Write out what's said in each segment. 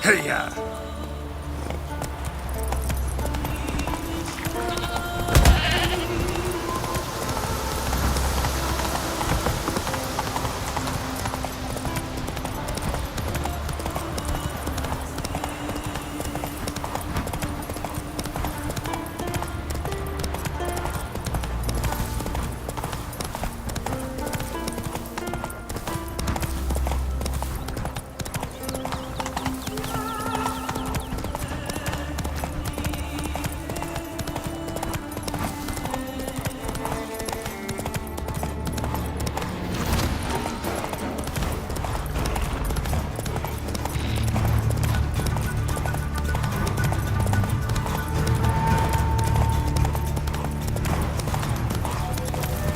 Hey-ya!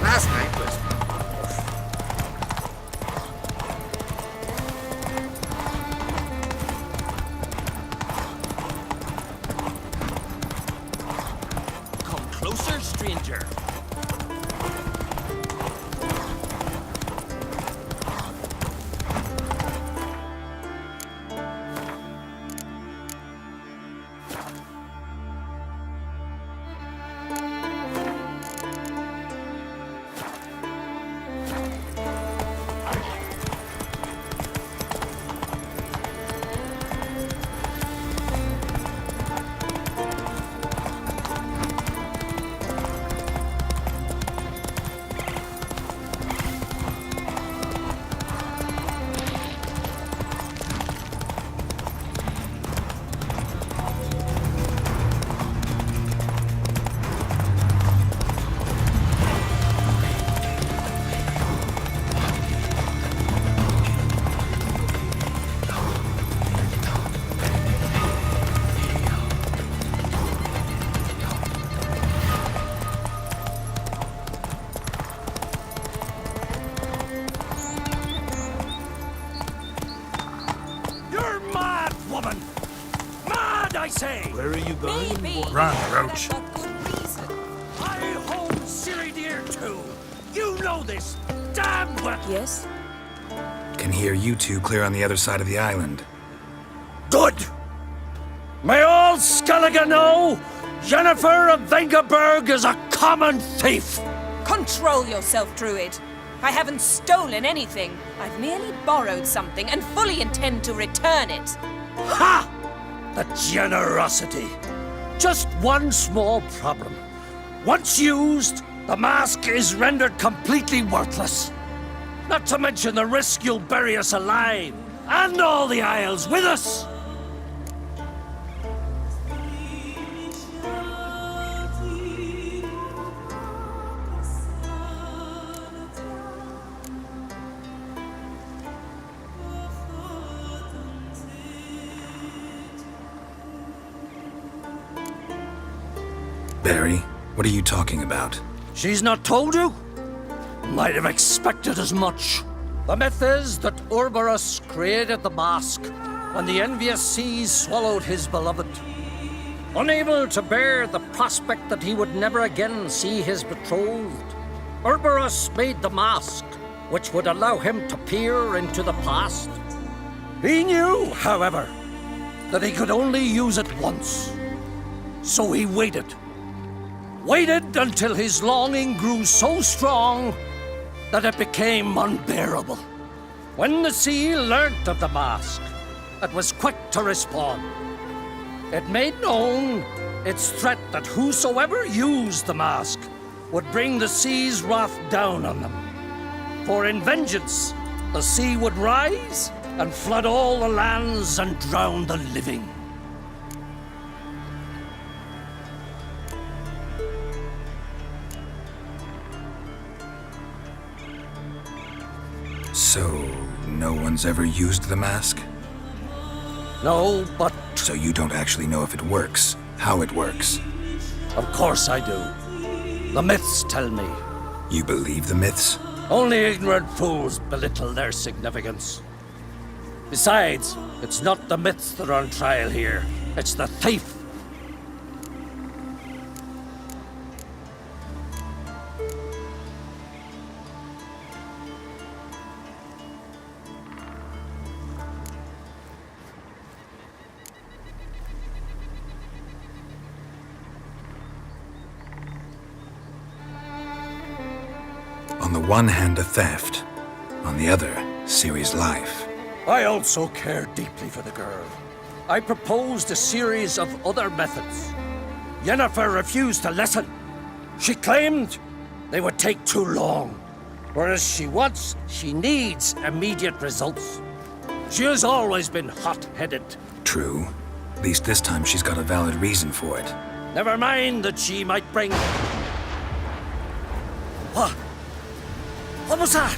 Last night was... Come closer, stranger. You're mad, woman! Mad, I say! Where are you going? Maybe. Run, Roach. For good reason. I hold Siri Deer too! You know this! Damn well! Yes? Can hear you two clear on the other side of the island. Good! May all Skellige know Jennifer of Vengerberg is a common thief! Control yourself, Druid. I haven't stolen anything. I've merely borrowed something and fully intend to return it. Ha! The generosity! Just one small problem. Once used, the mask is rendered completely worthless. Not to mention the risk you'll bury us alive, and all the Isles with us! Barry, what are you talking about? She's not told you? Might have expected as much. The myth is that Ouroboros created the mask when the envious seas swallowed his beloved. Unable to bear the prospect that he would never again see his betrothed, Ouroboros made the mask, which would allow him to peer into the past. He knew, however, that he could only use it once. So he waited. Waited until his longing grew so strong that it became unbearable. When the sea learnt of the mask, it was quick to respond. It made known its threat that whosoever used the mask would bring the sea's wrath down on them. For in vengeance, the sea would rise and flood all the lands and drown the living. So, no one's ever used the mask? No, but So you don't actually know if it works, how it works. of course I do. The myths tell me. You believe the myths? Only ignorant fools belittle their significance. Besides, it's not the myths that are on trial here. It's the thief. one hand a theft, on the other, Ciri's life. I also care deeply for the girl. I proposed a series of other methods. Yennefer refused to listen. She claimed they would take too long, whereas she needs immediate results. She has always been hot-headed. True. At least this time she's got a valid reason for it. Never mind that she might bring... What? What was that?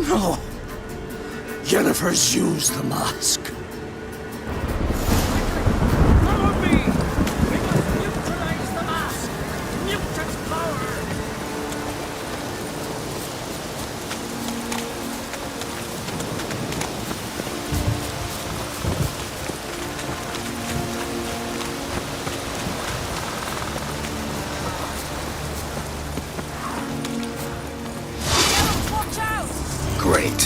No. Yennefer's used the mask. Follow me! We must neutralize the mask! Mute its power! Watch out! Great.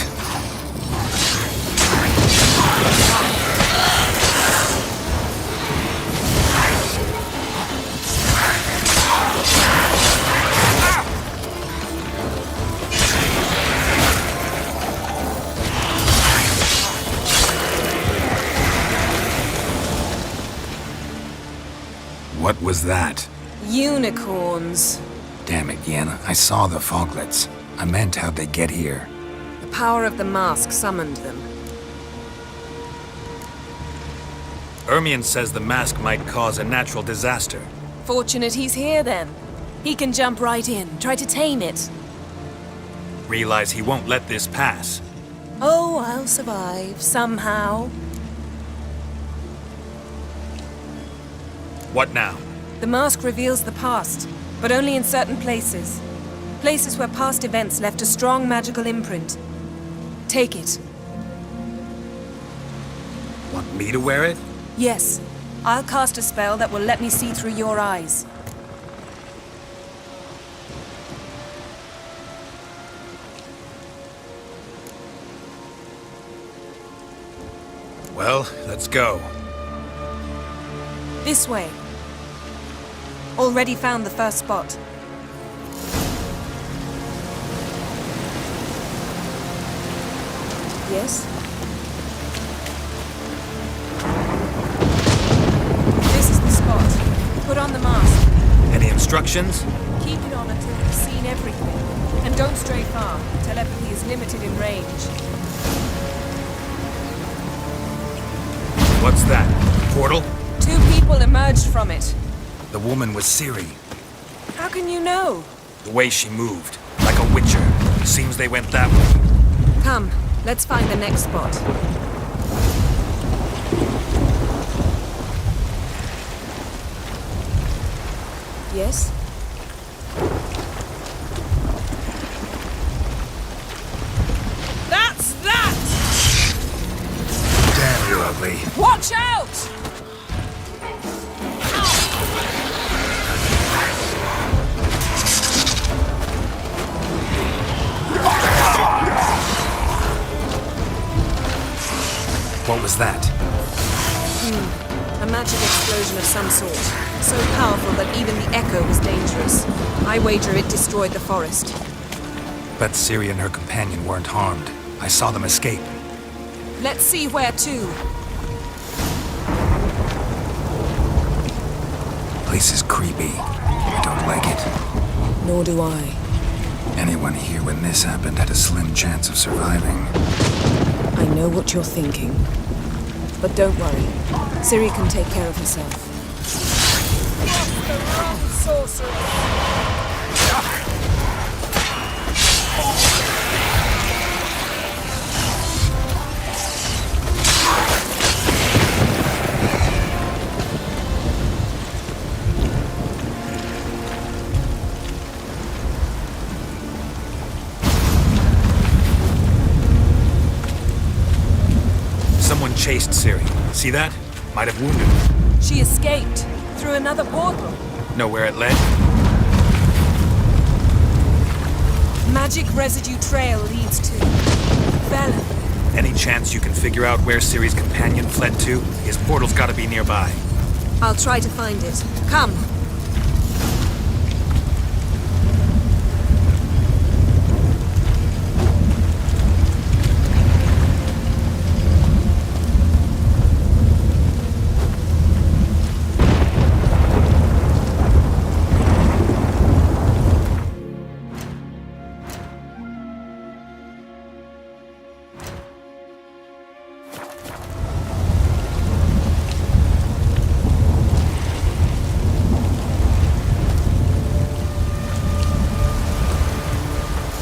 What was that? Unicorns. Damn it, Yen. I saw the foglets. I meant how'd they get here? The power of the mask summoned them. Ermion says the mask might cause a natural disaster. Fortunate he's here then. He can jump right in, try to tame it. Realize he won't let this pass. Oh, I'll survive, somehow. What now? The mask reveals the past, but only in certain places. Places where past events left a strong magical imprint. Take it. Want me to wear it? Yes. I'll cast a spell that will let me see through your eyes. Well, let's go. This way. Already found the first spot. Yes? This is the spot. Put on the mask. Any instructions? Keep it on until you've seen everything. And don't stray far. Telepathy is limited in range. What's that? Portal? 2 people emerged from it. The woman was Ciri. How can you know? The way she moved. Like a witcher. Seems they went that way. Come, let's find the next spot. Yes? That's that! Damn, you're ugly. Watch out! What was that? A magic explosion of some sort. So powerful that even the echo was dangerous. I wager it destroyed the forest. Bet Ciri and her companion weren't harmed. I saw them escape. Let's see where to. Place is creepy. I don't like it. Nor do I. Anyone here when this happened had a slim chance of surviving. I know what you're thinking. But don't worry. Ciri can take care of herself. The wrong sorcerer. Someone chased Ciri. See that? Might have wounded her. She escaped through another portal. Know where it led? Magic residue trail leads to Velen. Any chance you can figure out where Ciri's companion fled to? His portal's gotta be nearby. I'll try to find it. Come.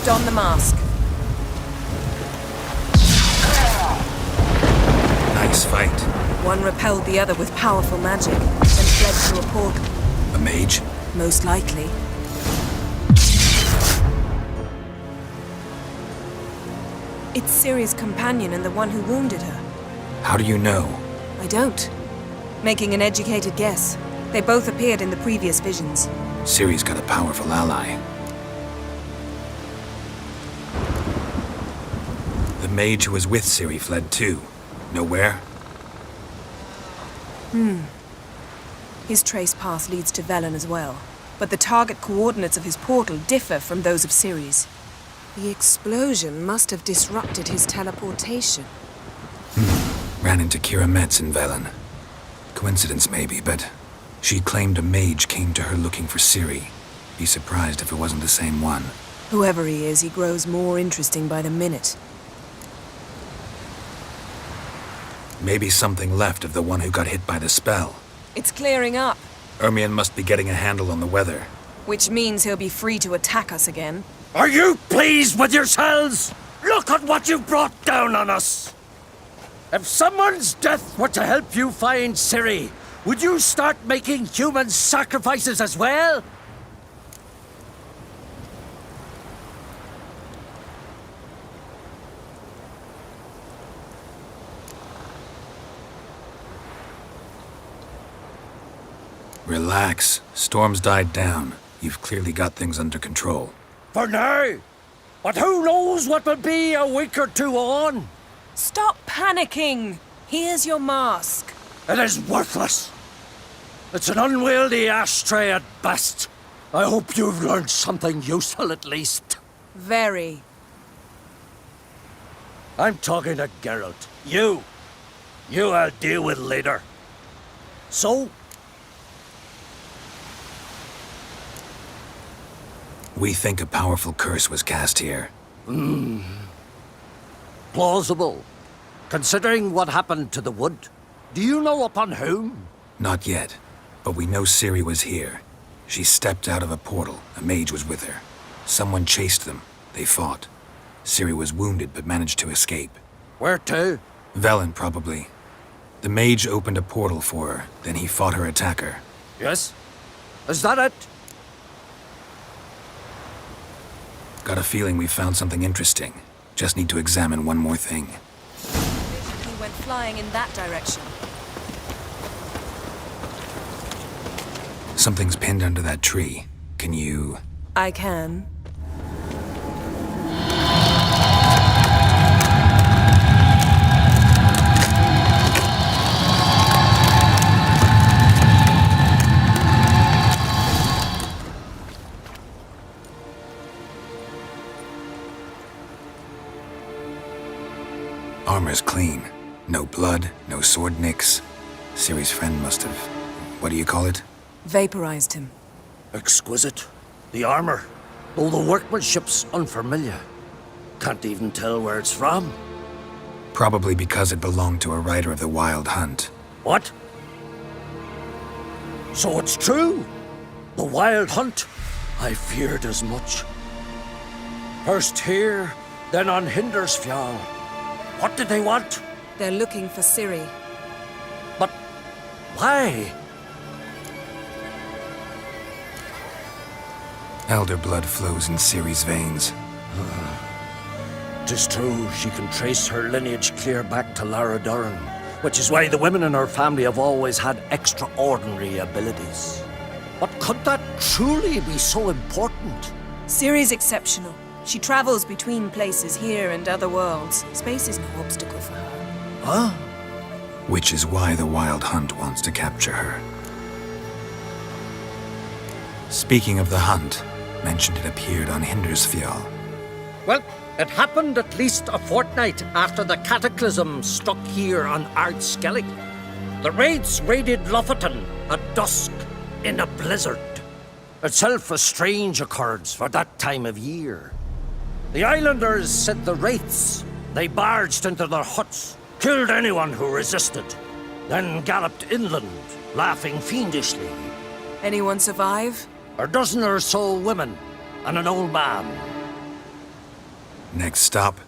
Don the mask. Nice fight. One repelled the other with powerful magic, and fled through a portal. A mage? Most likely. It's Ciri's companion and the one who wounded her. How do you know? I don't. Making an educated guess. They both appeared in the previous visions. Ciri's got a powerful ally. The mage who was with Ciri fled too. Nowhere? His trace path leads to Velen as well. But the target coordinates of his portal differ from those of Ciri's. The explosion must have disrupted his teleportation. Ran into Kira Metz in Velen. Coincidence maybe, but she claimed a mage came to her looking for Ciri. Be surprised if it wasn't the same one. Whoever he is, he grows more interesting by the minute. Maybe something left of the one who got hit by the spell. It's clearing up, Ermion must be getting a handle on the weather. which means he'll be free to attack us again. Are you pleased with yourselves? Look at what you've brought down on us! If someone's death were to help you find Ciri, would you start making human sacrifices as well? Relax. Storm's died down. You've clearly got things under control. For now. But who knows what will be a week or two on? Stop panicking! Here's your mask. It is worthless. It's an unwieldy ashtray at best. I hope you've learned something useful at least. Very. I'm talking to Geralt. You I'll deal with later. So, We think a powerful curse was cast here. plausible. Considering what happened to the wood, do you know upon whom? Not yet, but we know Ciri was here. She stepped out of a portal. A mage was with her. Someone chased them. They fought. Ciri was wounded but managed to escape. Where to? Velen, probably. The mage opened a portal for her, then he fought her attacker. Yes? Is that it? Got a feeling we found something interesting. Just need to examine one more thing. He went flying in that direction. Something's pinned under that tree. Can you... I can. Armor's clean. No blood, no sword nicks. Ciri's friend must have... What do you call it? Vaporized him. Exquisite. The armor, though the workmanship's unfamiliar. Can't even tell where it's from. Probably because it belonged to a rider of the Wild Hunt. What? So it's true? The Wild Hunt? I feared as much. First here, then on Hindersfjall. What did they want? They're looking for Ciri. But why? Elder blood flows in Ciri's veins. 'Tis true, she can trace her lineage clear back to Lara Duran, which is why the women in her family have always had extraordinary abilities. But could that truly be so important? Ciri's exceptional. She travels between places here and other worlds. Space is no obstacle for her. Huh? Which is why the Wild Hunt wants to capture her. Speaking of the hunt, mentioned it appeared on Hindersfjall. Well, it happened at least a fortnight after the cataclysm struck here on Ardskellig. The raids raided Lofoten at dusk in a blizzard. Itself a strange occurrence for that time of year. The islanders said the wraiths. They barged into their huts, killed anyone who resisted, then galloped inland, laughing fiendishly. Anyone survive? A dozen or so women and an old man. Next stop,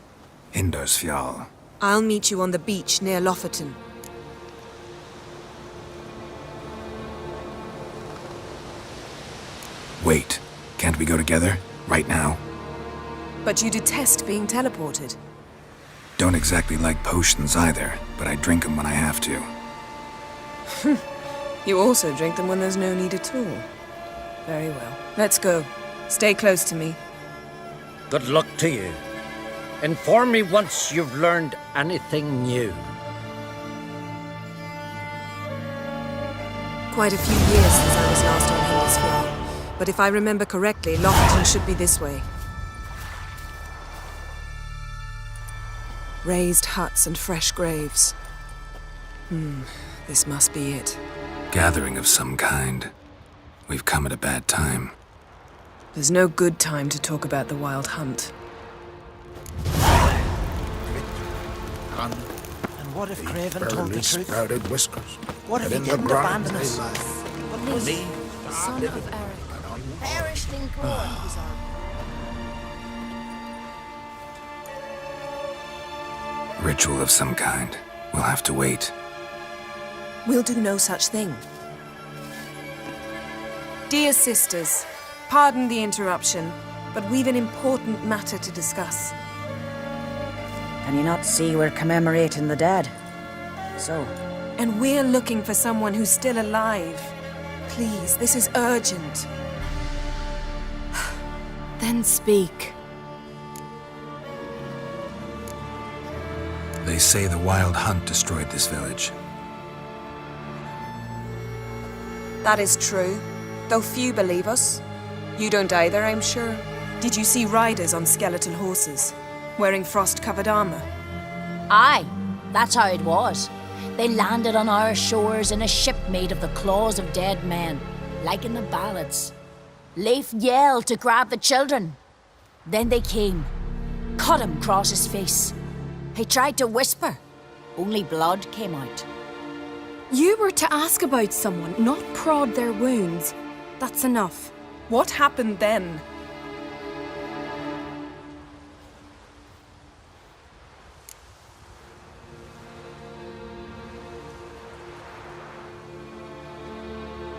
Indersfjall. I'll meet you on the beach near Lofoten. Wait, can't we go together? Right now? But you detest being teleported. Don't exactly like potions either, but I drink them when I have to. You also drink them when there's no need at all. Very well. Let's go. Stay close to me. Good luck to you. Inform me once you've learned anything new. Quite a few years since I was last on Hindisfjall, but if I remember correctly, Lofoten should be this way. Raised huts and fresh graves. This must be it. Gathering of some kind. We've come at a bad time. There's no good time to talk about the Wild Hunt. And what if Craven told the truth? sprouted whiskers. What if he And in the didn't brine abandon they us? lie. But was he? Son of Eric, perished in glory was our Ritual of some kind. We'll have to wait. We'll do no such thing. Dear sisters, pardon the interruption, but we've an important matter to discuss. Can you not see we're commemorating the dead? So, And we're looking for someone who's still alive. Please, this is urgent. Then speak. They say the Wild Hunt destroyed this village. That is true, though few believe us. You don't either, I'm sure. Did you see riders on skeletal horses, wearing frost-covered armor? Aye, that's how it was. They landed on our shores in a ship made of the claws of dead men, like in the ballads. Leif yelled to grab the children. Then they came, cut him across his face. He tried to whisper, only blood came out. You were to ask about someone, not prod their wounds. That's enough. What happened then?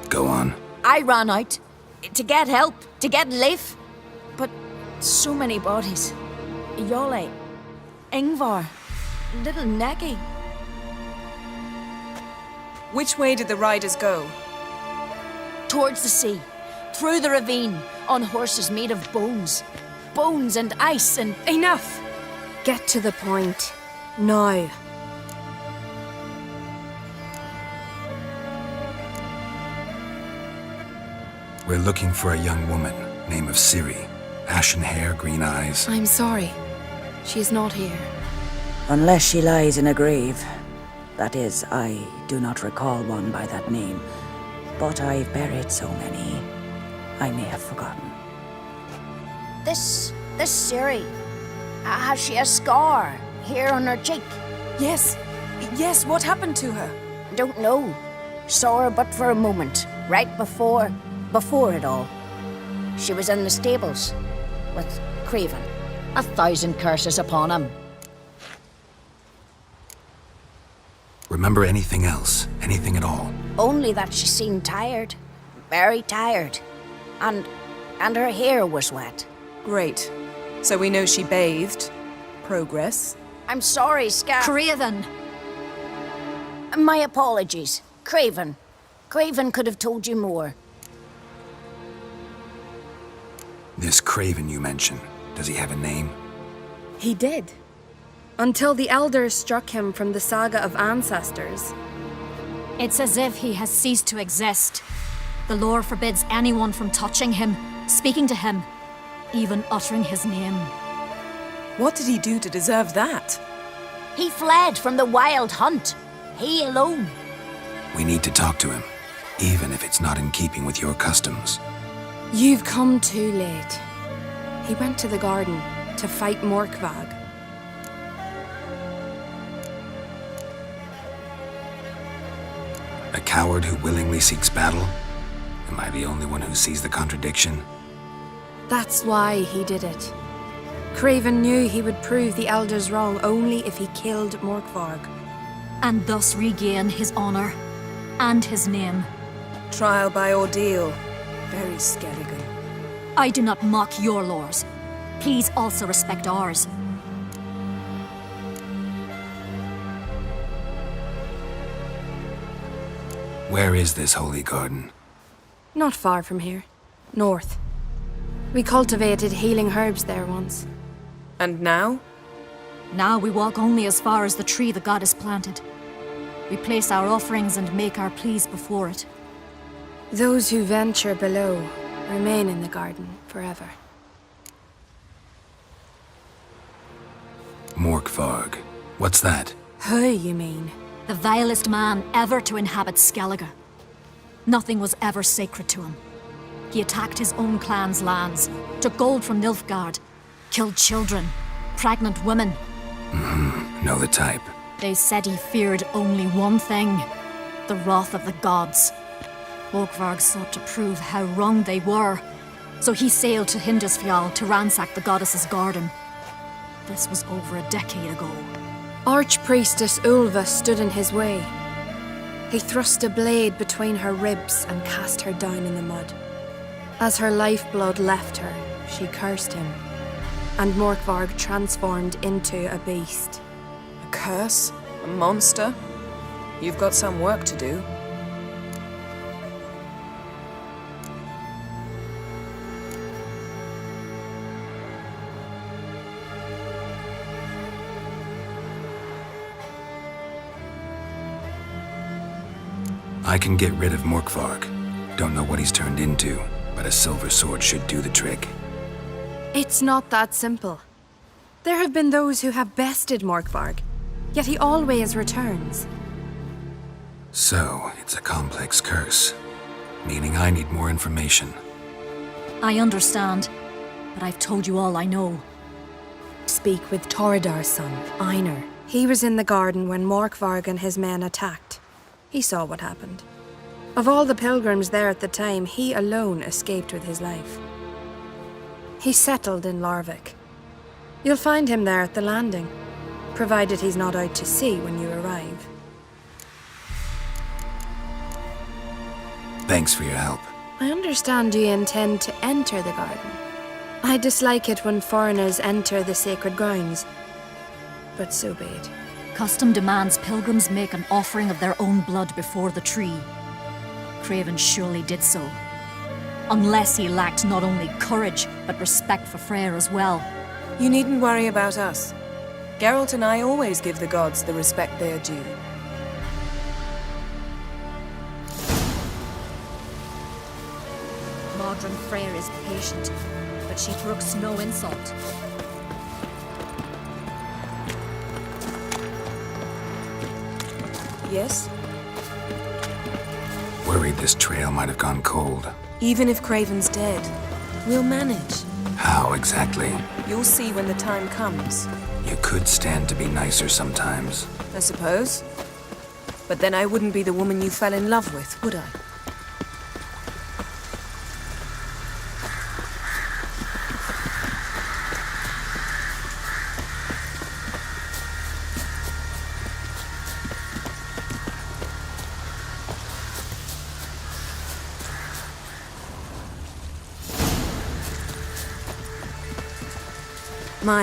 Go on. I ran out to get help, to get Leif. But so many bodies. Yolle, Ingvar, little Necky. Which way did the riders go? Towards the sea, through the ravine, on horses made of bones. Bones and ice and... Enough! Get to the point. Now. We're looking for a young woman, name of Ciri. Ashen hair, green eyes. I'm sorry. She is not here. unless she lies in a grave. That is, I do not recall one by that name, but I've buried so many, I may have forgotten. This Ciri, has she a scar here on her cheek? Yes. Yes, what happened to her? Don't know. Saw her but for a moment, right before it all. She was in the stables with Craven. 1,000 curses upon him. Remember anything else? Anything at all? Only that she seemed tired. Very tired. And her hair was wet. Great. So we know she bathed. Progress. I'm sorry, Craven! My apologies. Craven. Craven could have told you more. This Craven you mentioned, does he have a name? He did. Until the elders struck him from the saga of ancestors. It's as if he has ceased to exist. The lore forbids anyone from touching him, speaking to him, even uttering his name. What did he do to deserve that? He fled from the Wild Hunt. He alone. We need to talk to him, even if it's not in keeping with your customs. You've come too late. He went to the garden to fight Morkvag. A coward who willingly seeks battle? Am I the only one who sees the contradiction? That's why he did it. Craven knew he would prove the elders wrong only if he killed Morkvarg. And thus regain his honor and his name. Trial by ordeal. Very Skelligan. I do not mock your laws. Please also respect ours. Where is this holy garden? Not far from here. North. We cultivated healing herbs there once. And now? Now we walk only as far as the tree the goddess planted. We place our offerings and make our pleas before it. Those who venture below remain in the garden forever. Morkvarg. What's that? Who, you mean? The vilest man ever to inhabit Skellige. Nothing was ever sacred to him. He attacked his own clan's lands, took gold from Nilfgaard, killed children, pregnant women. Know the type. They said he feared only one thing, the wrath of the gods. Morkvarg sought to prove how wrong they were, so he sailed to Hindisfjall to ransack the goddess's garden. This was over a decade ago. Archpriestess Ulva stood in his way. He thrust a blade between her ribs and cast her down in the mud. As her lifeblood left her, she cursed him, and Morkvarg transformed into a beast. A curse? A monster? You've got some work to do. I can get rid of Morkvarg. Don't know what he's turned into, but a silver sword should do the trick. It's not that simple. There have been those who have bested Morkvarg, yet he always returns. So, it's a complex curse, meaning I need more information. I understand, but I've told you all I know. Speak with Torridar's son, Einar. He was in the garden when Morkvarg and his men attacked. He saw what happened. Of all the pilgrims there at the time, he alone escaped with his life. He settled in Larvik. You'll find him there at the landing, provided he's not out to sea when you arrive. Thanks for your help. I understand you intend to enter the garden. I dislike it when foreigners enter the sacred grounds, but so be it. Custom demands pilgrims make an offering of their own blood before the tree. Craven surely did so. Unless he lacked not only courage, but respect for Freyr as well. You needn't worry about us. Geralt and I always give the gods the respect they are due. Modern Freyr is patient, but she brooks no insult. Yes? Worried this trail might have gone cold. Even if Craven's dead, we'll manage. How exactly? You'll see when the time comes. You could stand to be nicer sometimes. I suppose. But then I wouldn't be the woman you fell in love with, would I?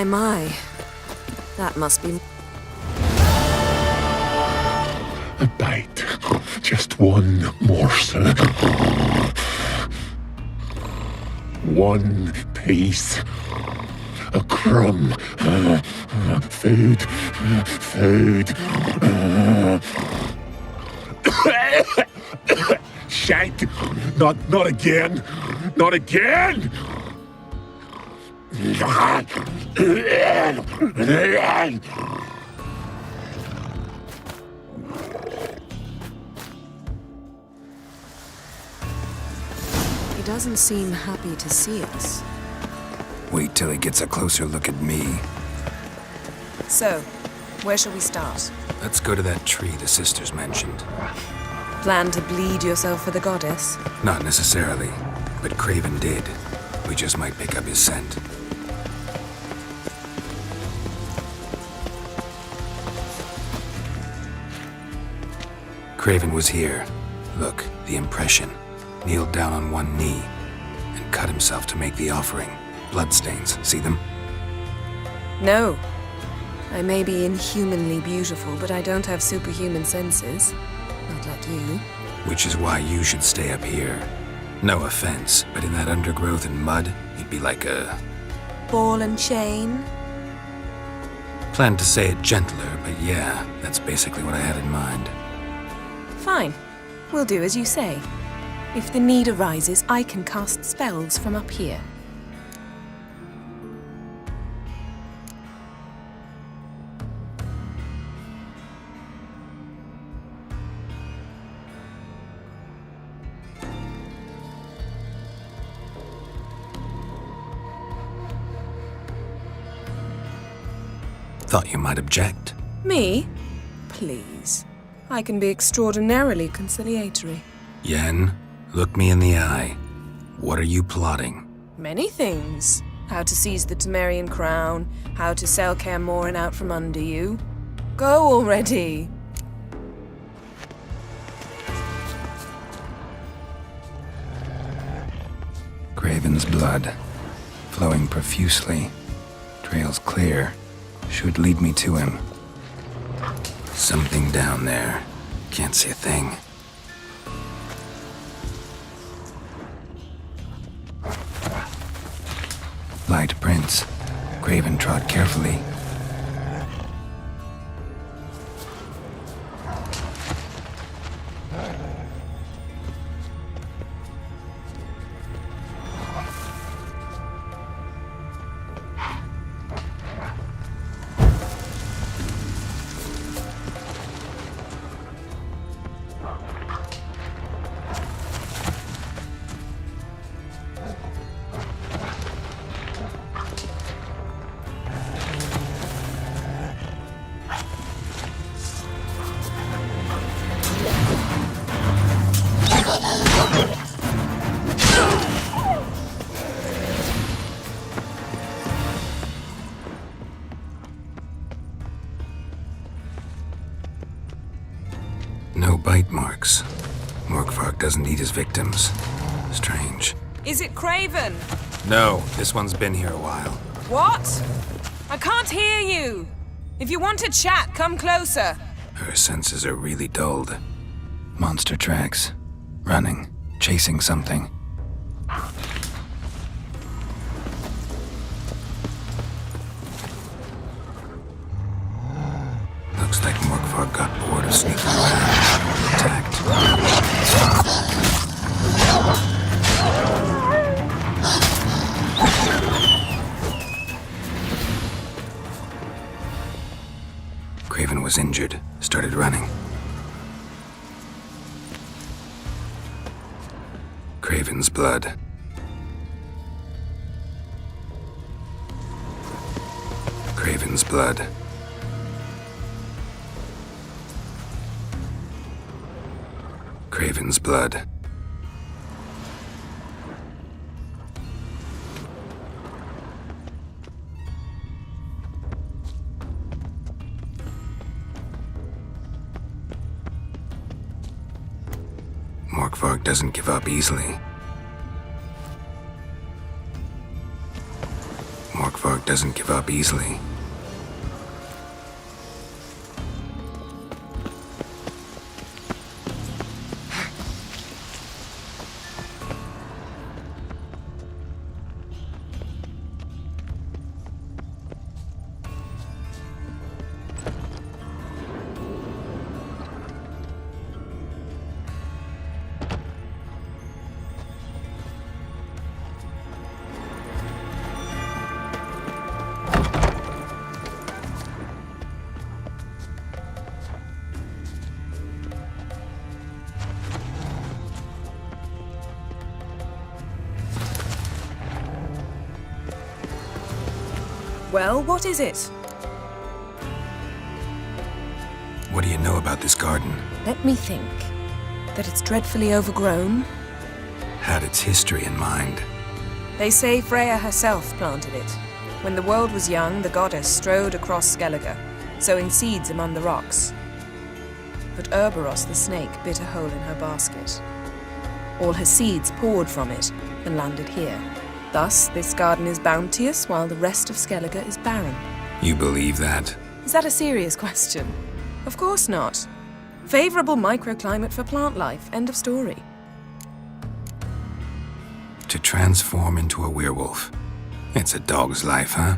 My. That must be... A bite. Just one morsel. One piece. A crumb. Food. Shank. Not again. Not again! He doesn't seem happy to see us. Wait till he gets a closer look at me. So, where shall we start? Let's go to that tree the sisters mentioned. Plan to bleed yourself for the goddess? Not necessarily, but Craven did. We just might pick up his scent. Craven was here. Look, the impression. Kneeled down on one knee and cut himself to make the offering. Bloodstains, see them? No. I may be inhumanly beautiful, but I don't have superhuman senses. Not like you. Which is why you should stay up here. No offense, but in that undergrowth and mud, you'd be like a... Ball and chain? Planned to say it gentler, but yeah, that's basically what I had in mind. Fine. We'll do as you say. If the need arises, I can cast spells from up here. Thought you might object. Me? Please. I can be extraordinarily conciliatory. Yen, look me in the eye. What are you plotting? Many things. How to seize the Temerian crown, how to sell Kaer Morhen out from under you. Go already! Craven's blood, flowing profusely. Trails clear. Should lead me to him. Something down there. Can't see a thing. Light prints. Craven trod carefully. No bite marks. Morkvark doesn't eat his victims. Strange. Is it Craven? No, this one's been here a while. What? I can't hear you! If you want to chat, come closer. Her senses are really dulled. Monster tracks. Running. Chasing something. Looks like Morkvark got bored of sneaking around. Attacked. Craven was injured. Started running. Craven's blood. Craven's blood. Craven's blood. Morkvark doesn't give up easily. Morkvark doesn't give up easily. Well, what is it? What do you know about this garden? Let me think. That it's dreadfully overgrown. Had its history in mind. They say Freya herself planted it. When the world was young, the goddess strode across Skellige, sowing seeds among the rocks. but Urboros the snake bit a hole in her basket. All her seeds poured from it and landed here. Thus, this garden is bounteous while the rest of Skellige is barren. You believe that? Is that a serious question? Of course not. Favorable microclimate for plant life, end of story. To transform into a werewolf. It's a dog's life, huh?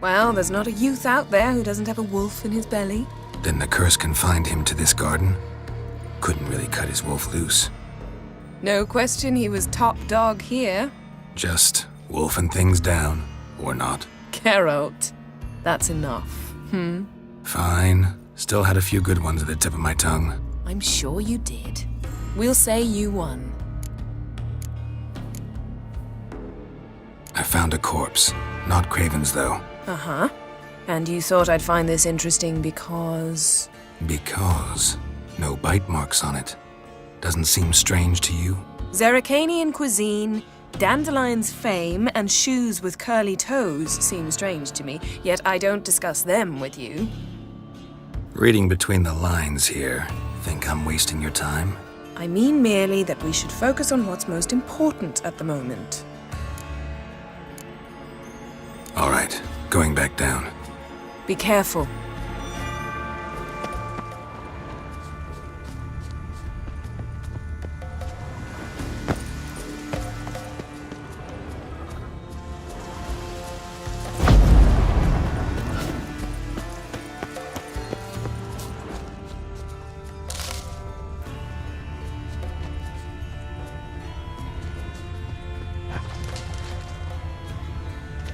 Well, there's not a youth out there who doesn't have a wolf in his belly. Then the curse confined him to this garden? Couldn't really cut his wolf loose. No question he was top dog here. Just wolfing things down, or not. Geralt, that's enough. Fine. Still had a few good ones at the tip of my tongue. I'm sure you did. We'll say you won. I found a corpse. Not Craven's, though. Uh-huh. And you thought I'd find this interesting because... Because no bite marks on it. Doesn't seem strange to you? Zerrikanian cuisine, Dandelion's fame, and shoes with curly toes seem strange to me, yet I don't discuss them with you. Reading between the lines here, think I'm wasting your time? I mean merely that we should focus on what's most important at the moment. All right, going back down. Be careful.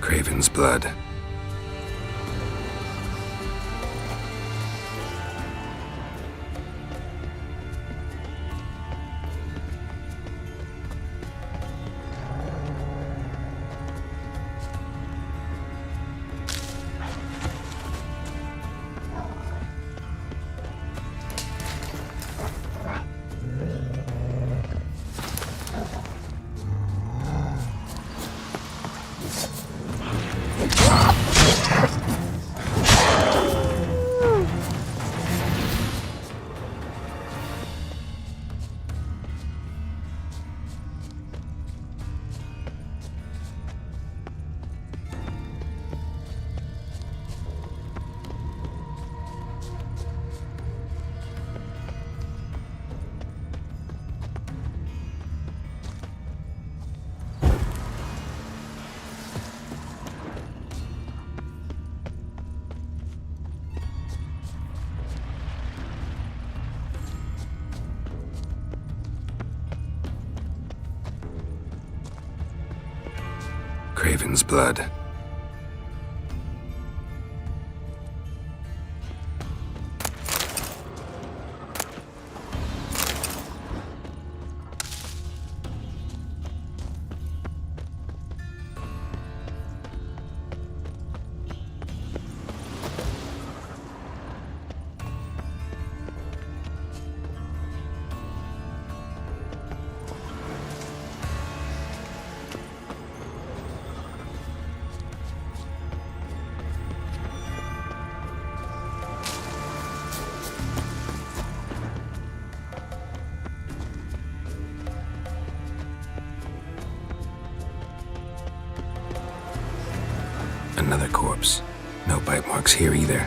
Craven's blood. Craven's blood. Another corpse. No bite marks here either.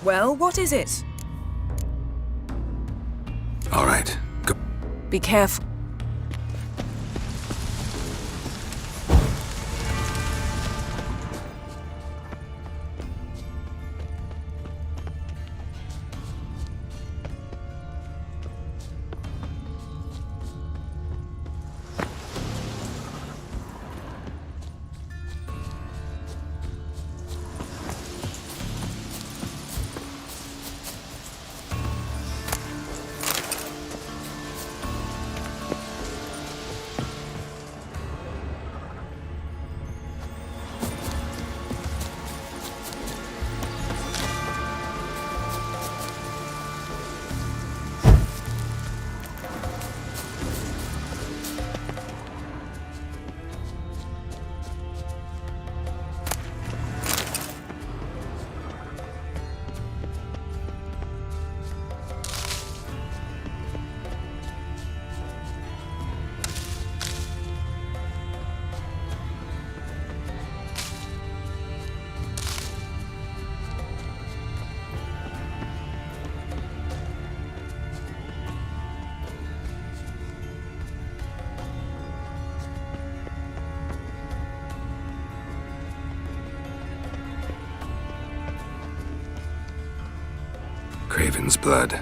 Well, what is it? All right, go. Be careful. Craven's blood.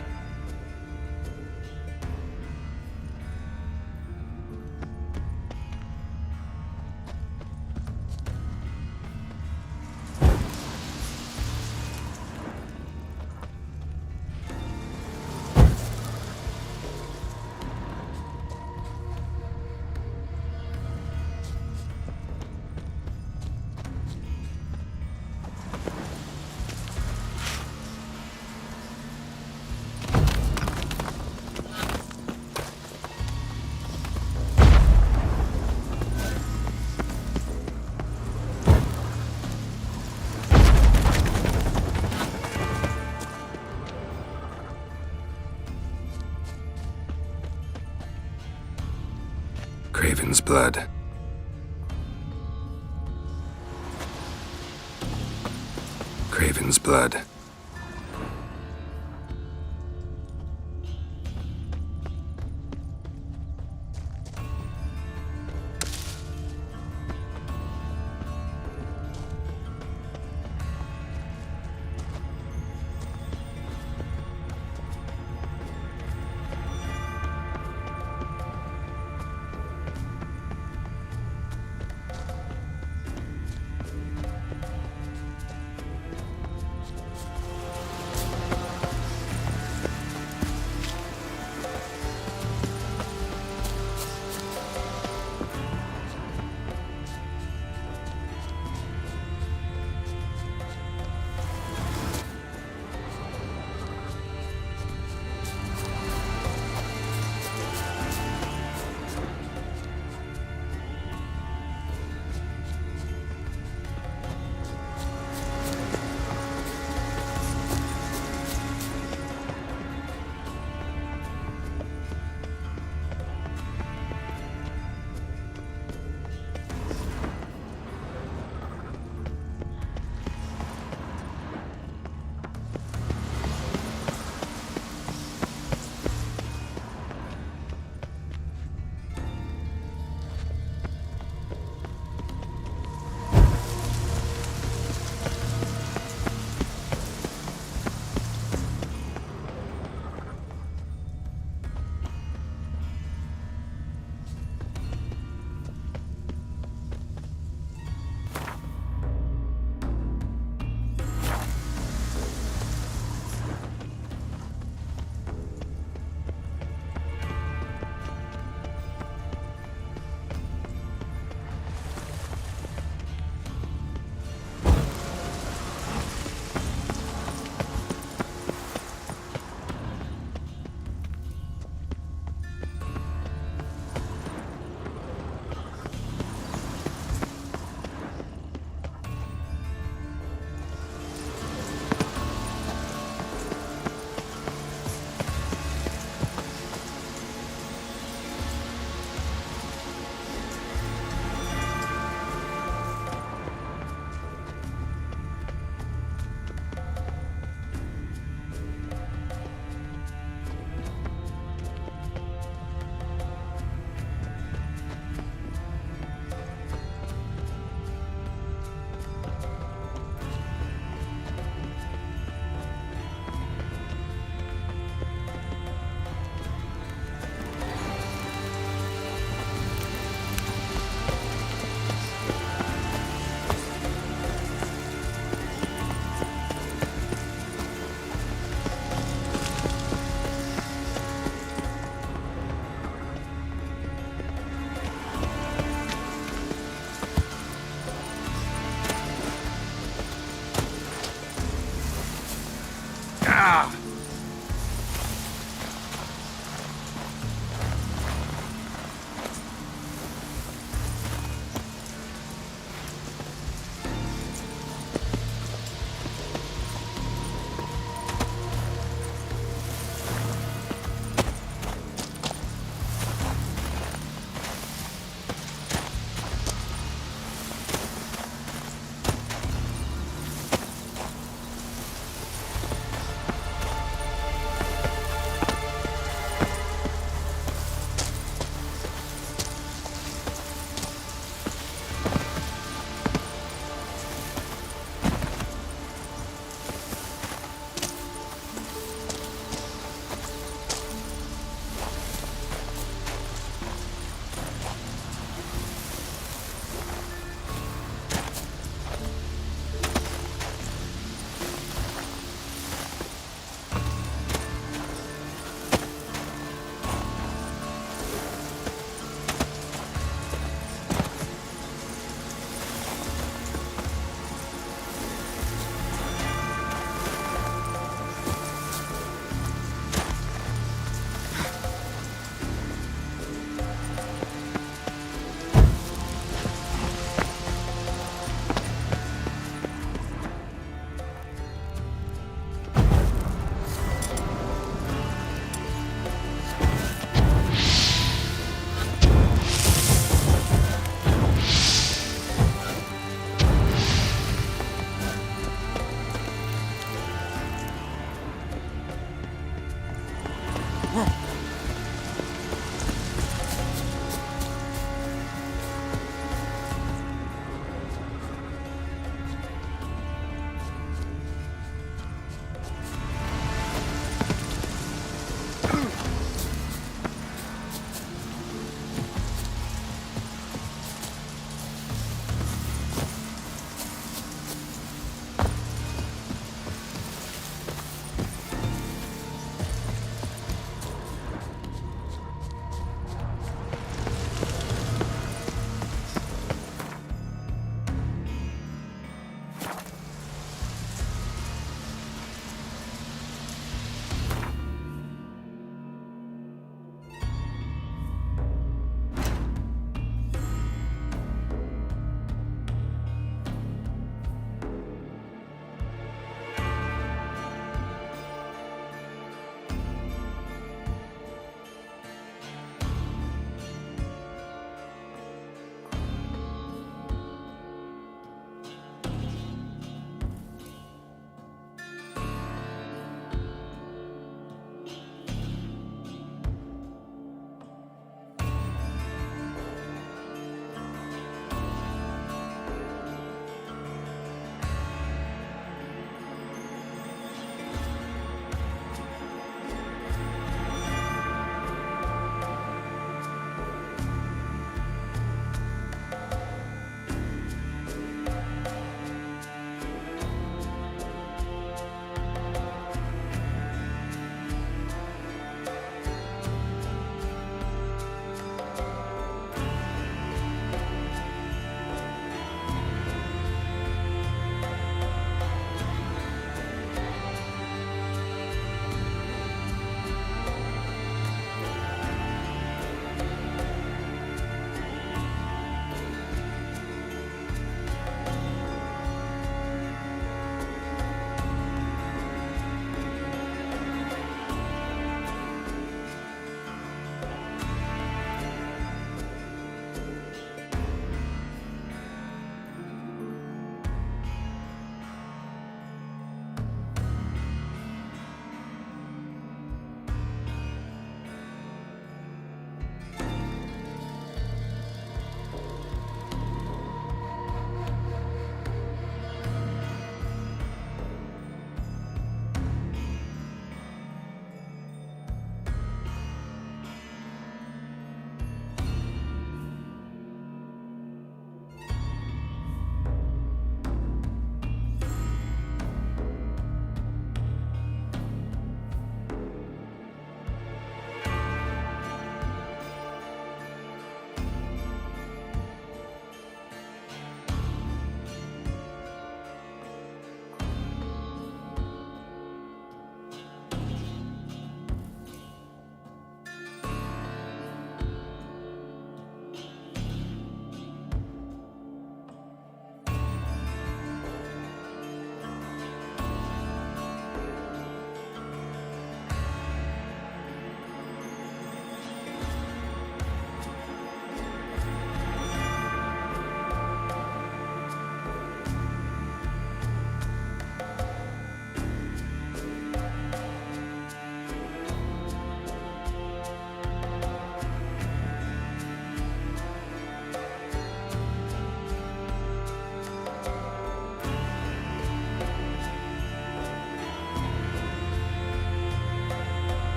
Craven's blood. Craven's blood.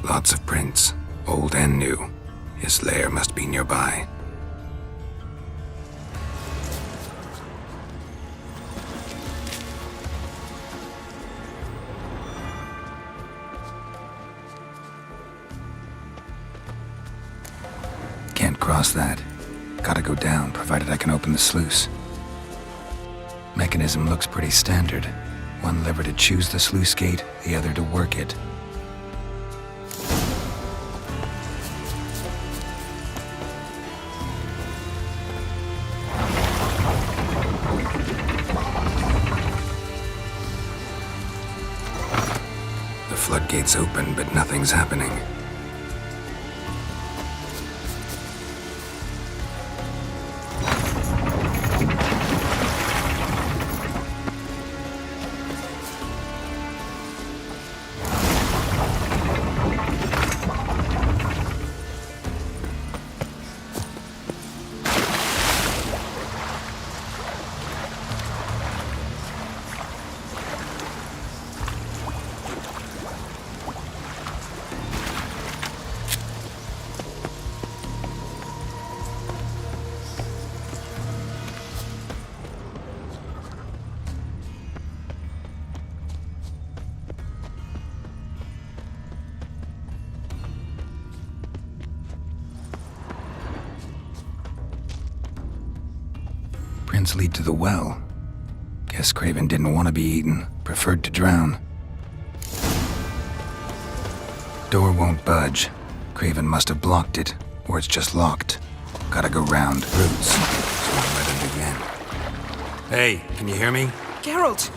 Lots of prints, old and new. His lair must be nearby. Can't cross that. Gotta go down, provided I can open the sluice. Mechanism looks pretty standard. One lever to choose the sluice gate, the other to work it. The floodgate's open, but nothing's happening. Prints lead to the well. Guess Craven didn't want to be eaten, preferred to drown. Door won't budge. Craven must have blocked it, or it's just locked. Gotta go round. Roots. So I'll let him begin. Hey, can you hear me? Geralt!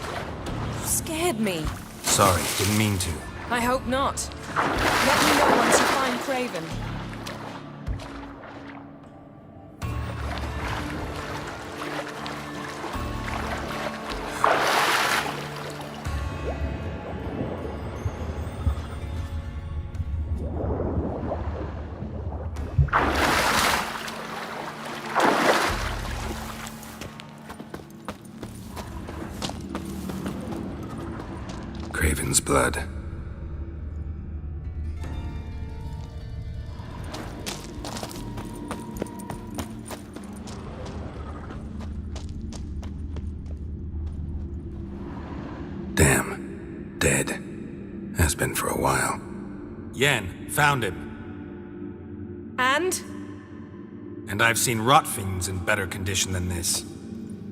You scared me. Sorry, didn't mean to. I hope not. Let me know once you find Craven. Craven's blood. Damn. Dead. Has been for a while. Yen, found him. And? And I've seen rot fiends in better condition than this.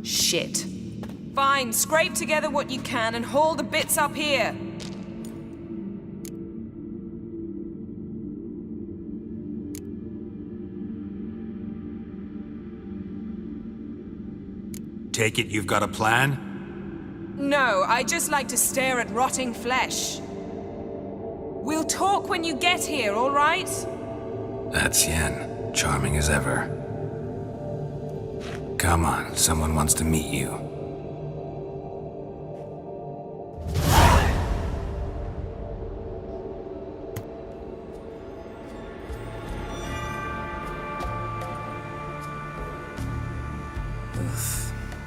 Shit. Fine, scrape together what you can and haul the bits up here. Take it you've got a plan? No, I just like to stare at rotting flesh. We'll talk when you get here, all right? That's Yen. Charming as ever. Come on, someone wants to meet you.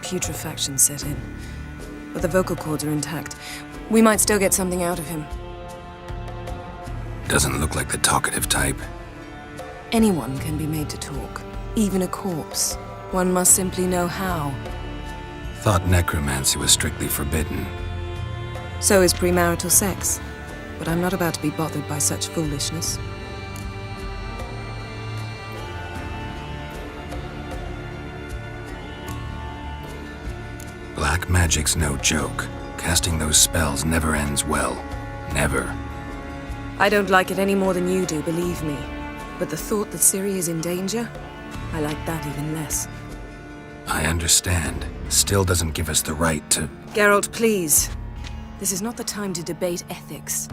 Putrefaction set in. But the vocal cords are intact. We might still get something out of him. Doesn't look like the talkative type. Anyone can be made to talk. Even a corpse. One must simply know how. Thought necromancy was strictly forbidden. So is premarital sex. But I'm not about to be bothered by such foolishness. Black magic's no joke. Casting those spells never ends well. Never. I don't like it any more than you do, believe me. But the thought that Ciri is in danger, I like that even less. I understand. Still doesn't give us the right to... Geralt, please. This is not the time to debate ethics.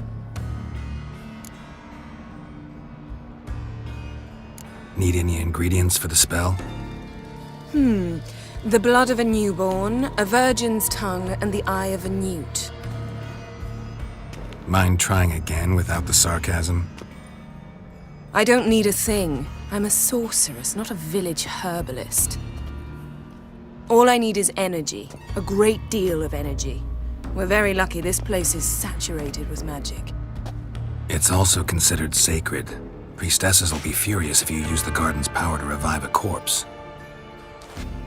Need any ingredients for the spell? The blood of a newborn, a virgin's tongue, and the eye of a newt. Mind trying again without the sarcasm? I don't need a thing. I'm a sorceress, not a village herbalist. All I need is energy. A great deal of energy. We're very lucky this place is saturated with magic. It's also considered sacred. Priestesses will be furious if you use the garden's power to revive a corpse.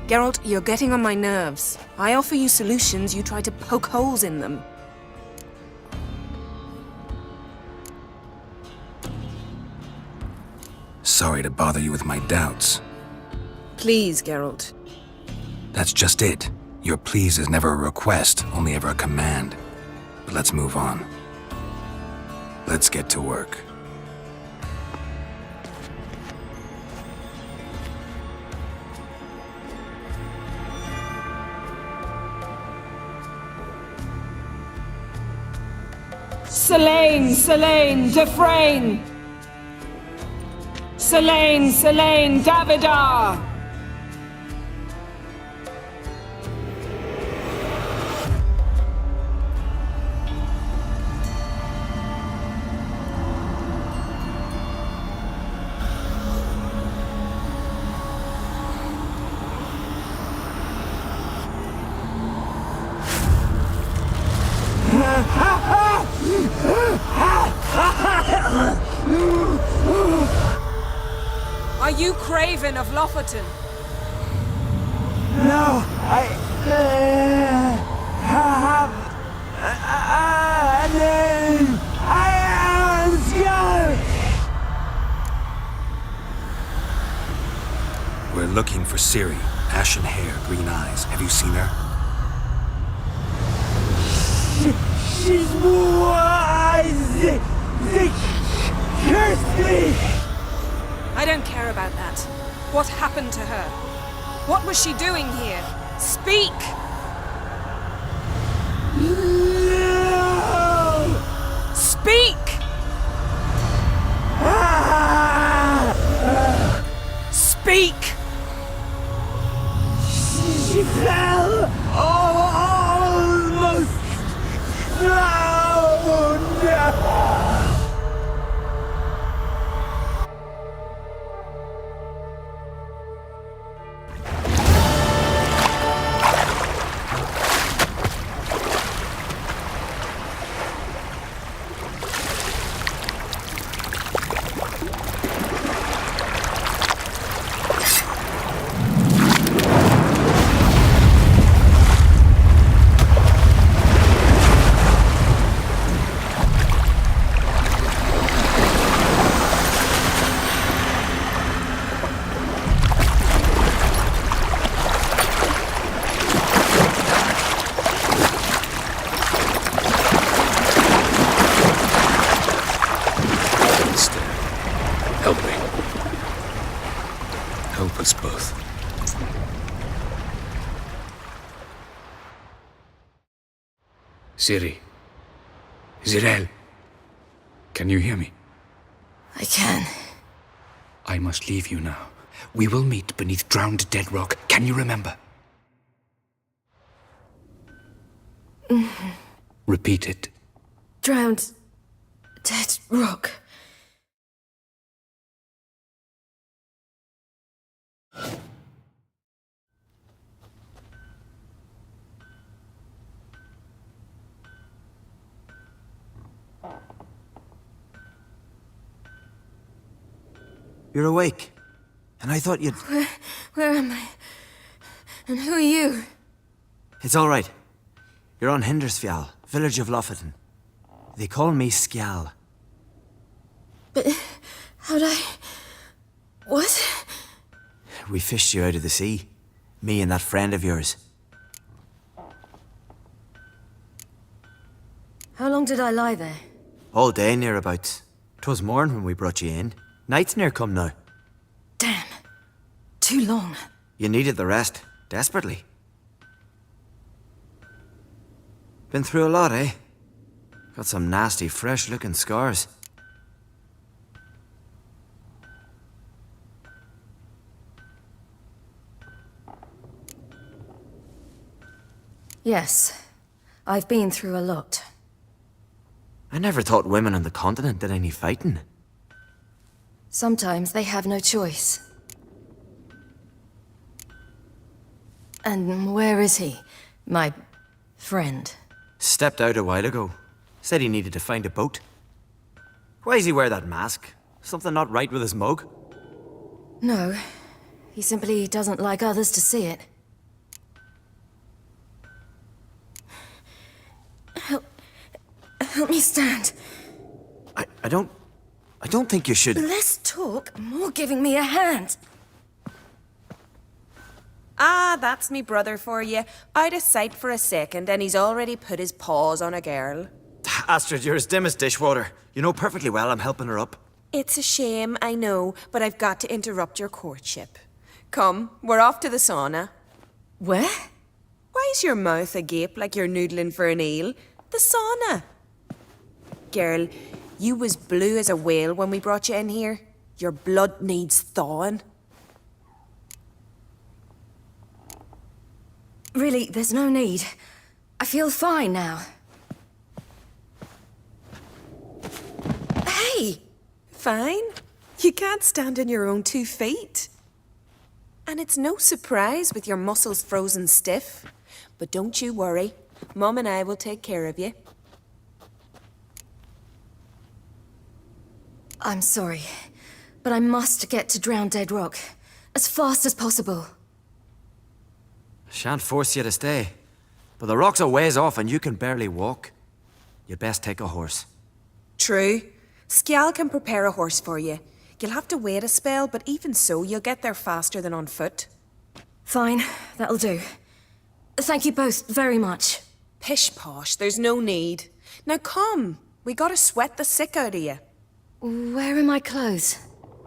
Geralt, you're getting on my nerves. I offer you solutions, you try to poke holes in them. Sorry to bother you with my doubts. Please, Geralt. That's just it. Your please is never a request, only ever a command. But let's move on. Let's get to work. Selene, Selene, Defrain! Selene, Selene, Davidar! Are you Craven of Lofoten? No, I have a name. I am Skull. We're looking for Ciri. Ashen hair, green eyes. Have you seen her? She's wise. They cursed me. I don't care about that. What happened to her? What was she doing here? Speak! No. Speak! Speak! She fell almost drowned. Help me. Help us both. Ciri. Zirel. Can you hear me? I can. I must leave you now. We will meet beneath drowned dead rock. Can you remember? Repeat it. Drowned. Dead rock. You're awake. And I thought you'd... Where am I? And who are you? It's all right. You're on Hindersfjall, village of Lofoten. They call me Skjal. But how'd I... What? We fished you out of the sea. Me and that friend of yours. How long did I lie there? All day nearabouts. 'Twas morn when we brought you in. Night's near come now. Damn. Too long. You needed the rest, desperately. Been through a lot, eh? Got some nasty, fresh-looking scars. Yes. I've been through a lot. I never thought women on the continent did any fighting. Sometimes they have no choice. And where is he? My friend. Stepped out a while ago. Said he needed to find a boat. Why does he wear that mask? Something not right with his mug? No, he simply doesn't like others to see it. Help me stand. I don't think you should. Less talk, more giving me a hand. Ah, that's me brother for you. Out of sight for a second, and he's already put his paws on a girl. Astrid, you're as dim as dishwater. You know perfectly well I'm helping her up. It's a shame, I know, but I've got to interrupt your courtship. Come, we're off to the sauna. Where? Why's your mouth agape like you're noodling for an eel? The sauna. Girl, you was blue as a whale when we brought you in here. Your blood needs thawing. Really, there's no need. I feel fine now. Hey! Fine. You can't stand on your own 2 feet. And it's no surprise with your muscles frozen stiff. But don't you worry. Mum and I will take care of you. I'm sorry, but I must get to Drowned Dead Rock as fast as possible. Shan't force you to stay. But the rock's a ways off and you can barely walk. You'd best take a horse. True. Skjal can prepare a horse for you. You'll have to wait a spell, but even so, you'll get there faster than on foot. Fine, that'll do. Thank you both very much. Pish posh, there's no need. Now come, we gotta sweat the sick out of you. Where are my clothes?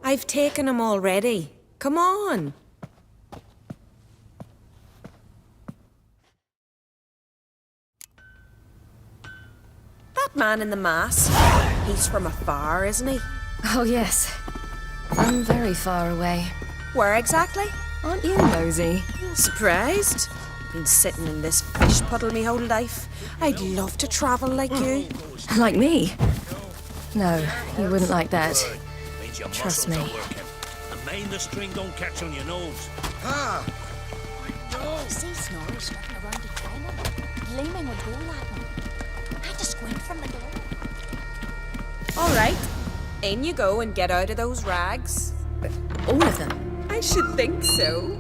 I've taken them already. Come on. That man in the mask, he's from afar, isn't he? Oh, yes. I'm very far away. Where exactly? Aren't you nosy? Surprised? Been sitting in this fish puddle me whole life. I'd love to travel like you. Like me? No, you wouldn't like that. Trust me. And mind the string don't catch on your nose. I see Snorri sniffing around the corner, gleaming a goal at him. I had to squint from the door. All right, in you go and get out of those rags. All of them? I should think so.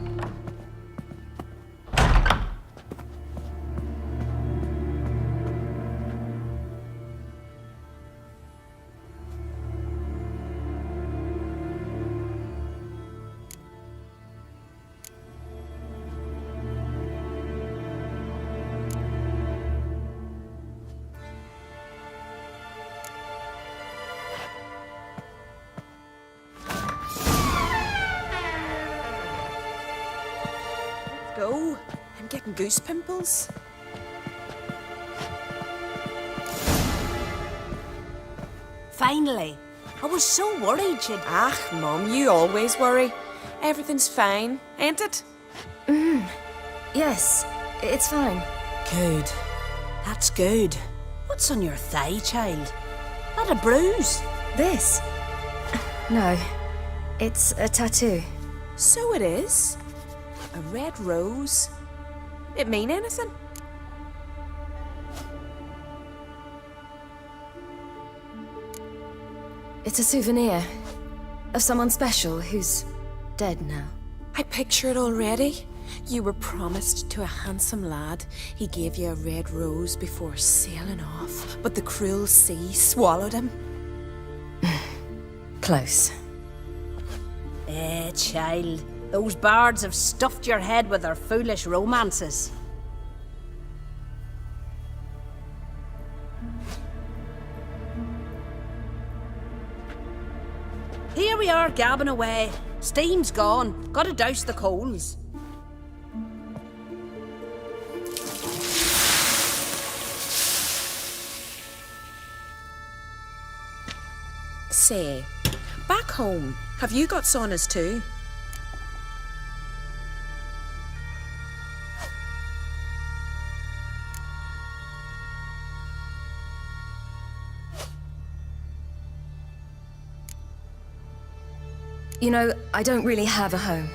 Go. I'm getting goose pimples. Finally. I was so worried she'd... Ah, Mum, you always worry. Everything's fine, ain't it? Yes, it's fine. Good. That's good. What's on your thigh, child? Not a bruise. This? No, it's a tattoo. So it is. A red rose. It mean anything? It's a souvenir of someone special who's dead now. I picture it already. You were promised to a handsome lad. He gave you a red rose before sailing off, but the cruel sea swallowed him. Close. Child. Those bards have stuffed your head with their foolish romances. Here we are, gabbing away. Steam's gone. Gotta douse the coals. Say, back home, have you got saunas too? You know, I don't really have a home.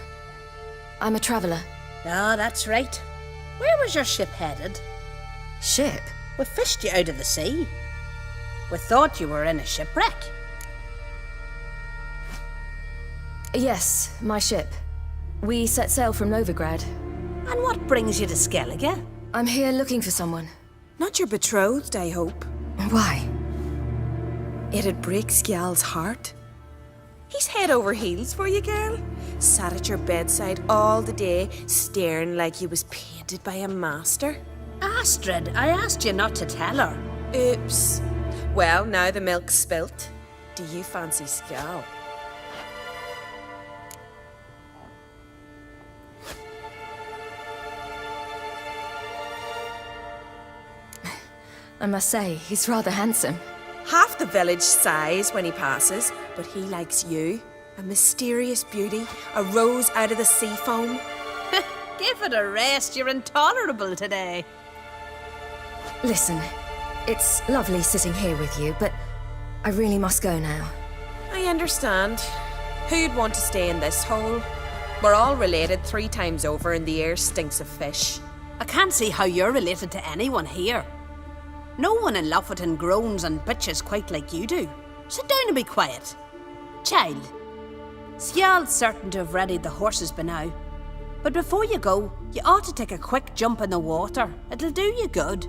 I'm a traveller. Ah, that's right. Where was your ship headed? Ship? We fished you out of the sea. We thought you were in a shipwreck. Yes, my ship. We set sail from Novigrad. And what brings you to Skellige? I'm here looking for someone. Not your betrothed, I hope. Why? It'd break Skjal's heart. He's head over heels for you, girl. Sat at your bedside all the day, staring like he was painted by a master. Astrid, I asked you not to tell her. Oops. Well, now the milk's spilt. Do you fancy Skjal? I must say, he's rather handsome. Half the village sighs when he passes, but he likes you. A mysterious beauty, a rose out of the sea foam. Give it a rest, you're intolerable today. Listen, it's lovely sitting here with you, but I really must go now. I understand. Who'd want to stay in this hole? We're all related 3 times over and the air stinks of fish. I can't see how you're related to anyone here. No one in Lofoten groans and bitches quite like you do. Sit down and be quiet. Child, Skjal's certain to have readied the horses by now. But before you go, you ought to take a quick jump in the water. It'll do you good.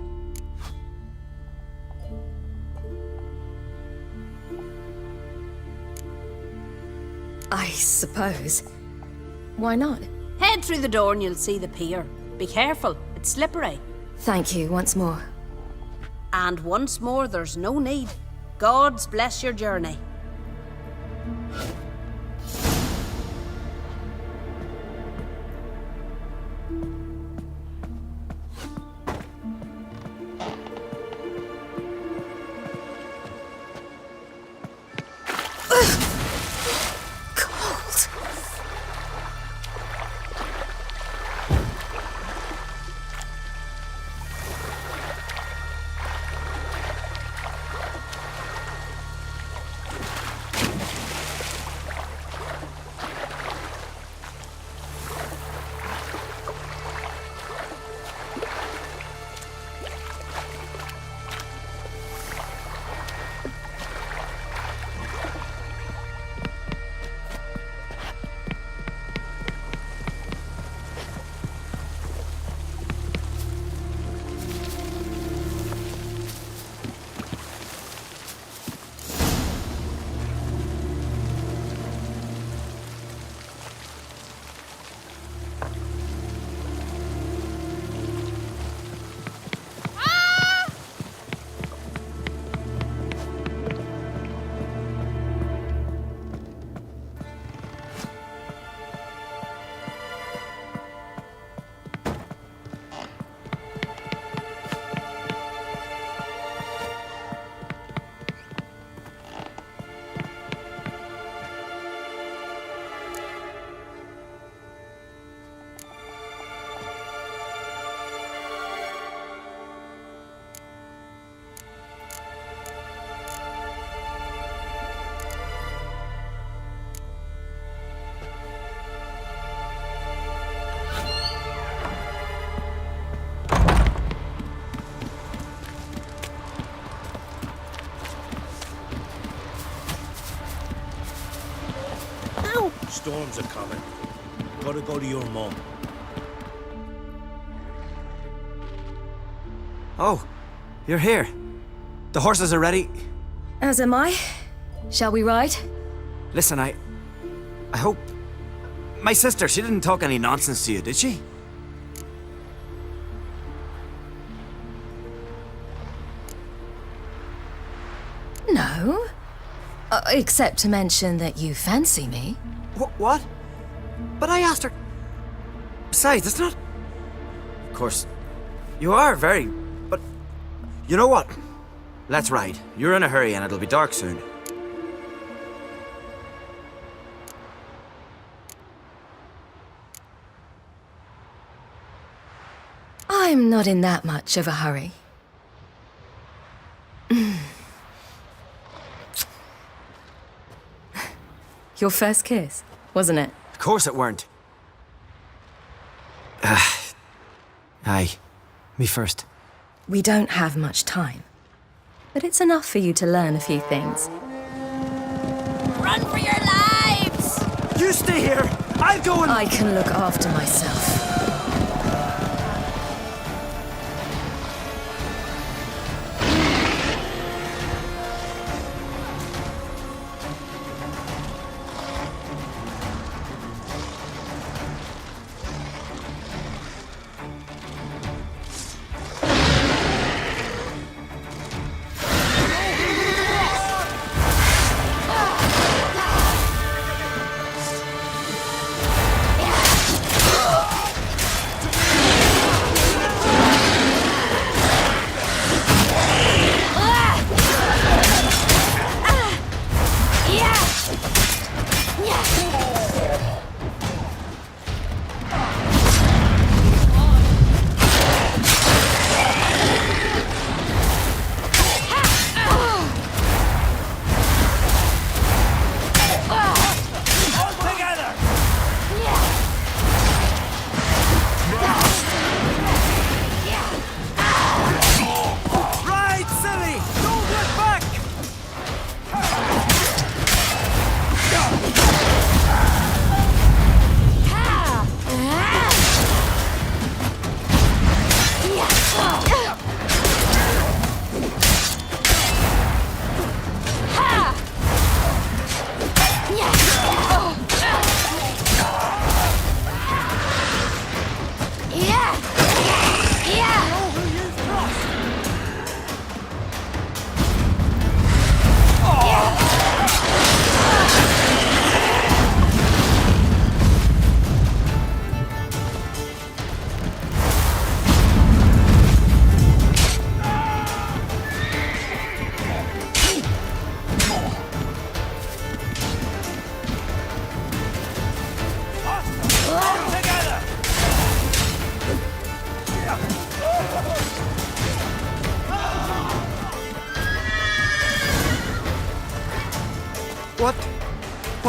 I suppose. Why not? Head through the door and you'll see the pier. Be careful, it's slippery. Thank you once more. And once more, there's no need. Gods bless your journey. Storms are coming. Gotta go to your mum. Oh, you're here. The horses are ready. As am I. Shall we ride? Listen, I hope... My sister, she didn't talk any nonsense to you, did she? No. Except to mention that you fancy me. What? But I asked her... Besides, it's not... Of course, you are very... But... You know what? Let's ride. You're in a hurry and it'll be dark soon. I'm not in that much of a hurry. Your first kiss, wasn't it? Of course it weren't. Aye. Me first. We don't have much time. But it's enough for you to learn a few things. Run for your lives! You stay here. I'll go and... I can look after myself.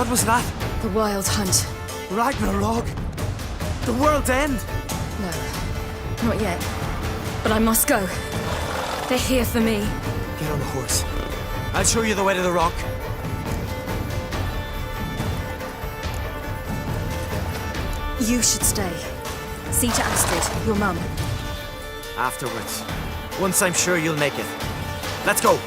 What was that? The Wild Hunt. Ragnarok? The world's end? No, not yet. But I must go. They're here for me. Get on the horse. I'll show you the way to the rock. You should stay. See to Astrid, your mum. Afterwards. Once I'm sure you'll make it. Let's go.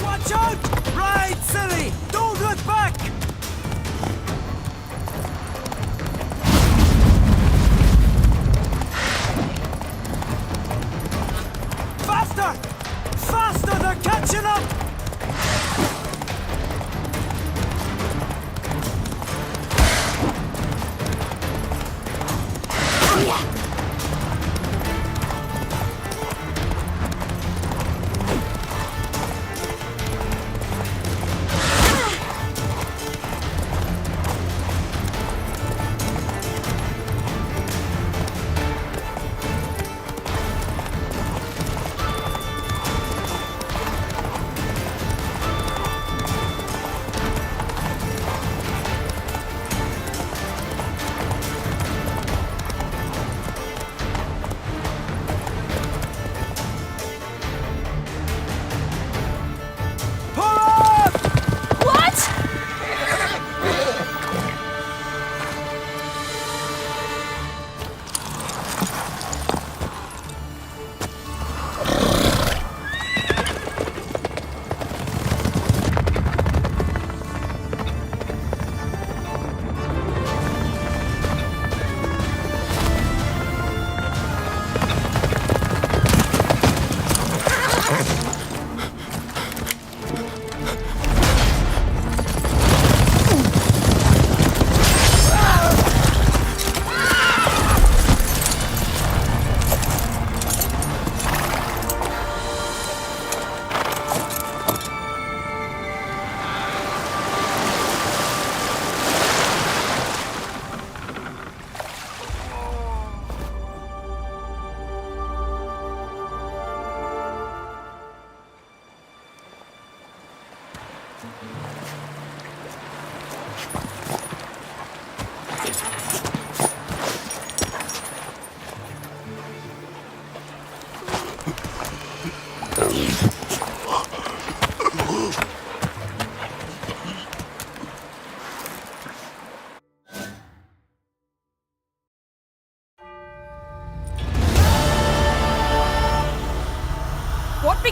Watch out! Ride, silly! Don't look back! Faster! Faster! They're catching up!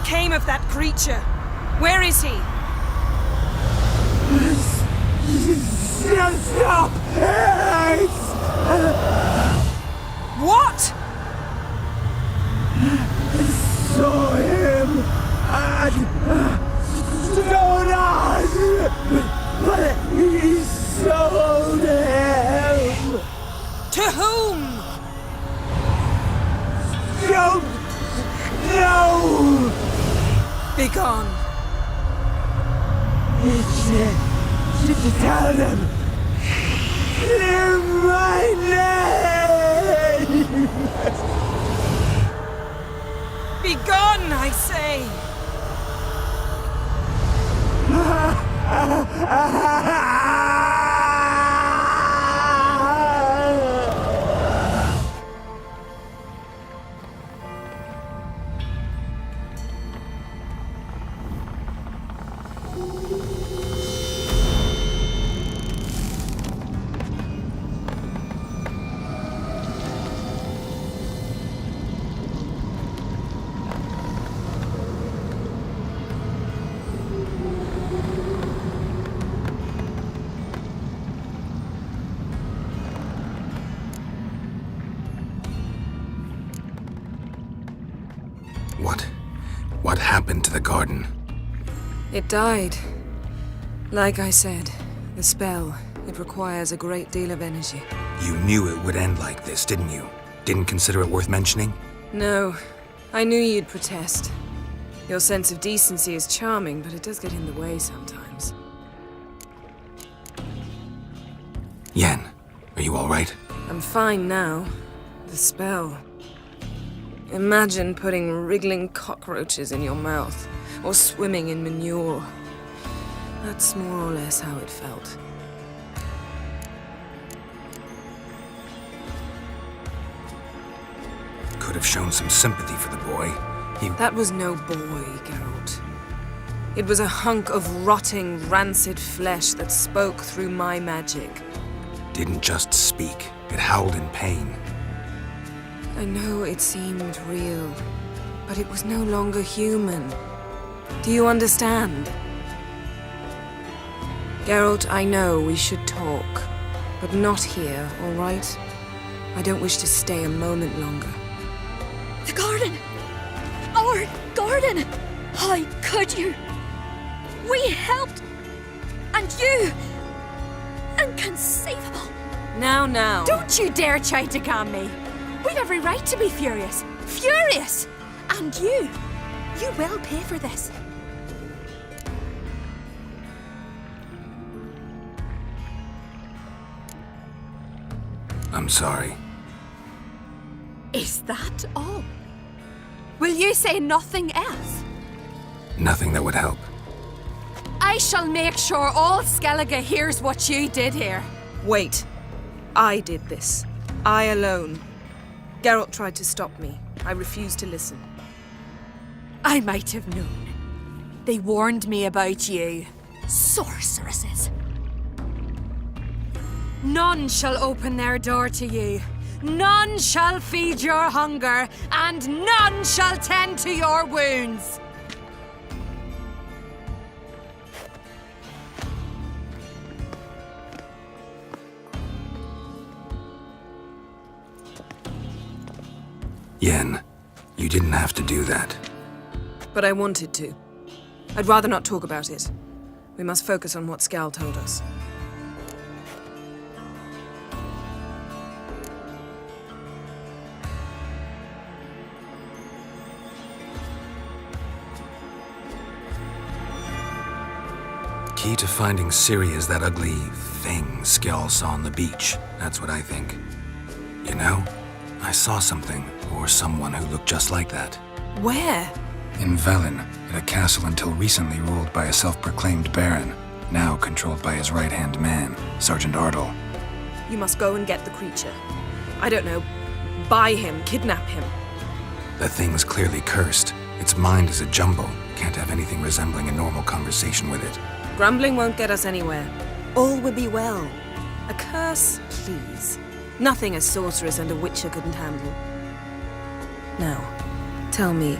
became of that creature? Where is he? Stop! What? Saw him at Stonas, but he sold him. To whom? Don't know. Begone. Tell them. Clear my name. Begone, I say. What happened to the garden? It died. Like I said, the spell, it requires a great deal of energy. You knew it would end like this, didn't you? Didn't consider it worth mentioning? No, I knew you'd protest. Your sense of decency is charming, but it does get in the way sometimes. Yen, are you all right? I'm fine now. The spell. Imagine putting wriggling cockroaches in your mouth, or swimming in manure. That's more or less how it felt. Could have shown some sympathy for the boy. That was no boy, Geralt. It was a hunk of rotting, rancid flesh that spoke through my magic. Didn't just speak. It howled in pain. I know it seemed real, but it was no longer human. Do you understand? Geralt, I know we should talk, but not here, all right? I don't wish to stay a moment longer. The garden! Our garden! How could you? We helped! And you! Inconceivable! Now. Don't you dare try to calm me! We've every right to be furious! Furious! And you will pay for this. I'm sorry. Is that all? Will you say nothing else? Nothing that would help. I shall make sure all Skellige hears what you did here. Wait. I did this. I alone. Geralt tried to stop me. I refused to listen. I might have known. They warned me about you. Sorceresses. None shall open their door to you. None shall feed your hunger, and none shall tend to your wounds. Yen, you didn't have to do that. But I wanted to. I'd rather not talk about it. We must focus on what Skal told us. Key to finding Ciri is that ugly thing Skjall saw on the beach. That's what I think. You know, I saw something, or someone who looked just like that. Where? In Velen, at a castle until recently ruled by a self-proclaimed baron, now controlled by his right-hand man, Sergeant Ardle. You must go and get the creature. I don't know. Buy him, kidnap him. The thing's clearly cursed. Its mind is a jumble. Can't have anything resembling a normal conversation with it. Grumbling won't get us anywhere. All will be well. A curse, please. Nothing a sorceress and a witcher couldn't handle. Now, tell me,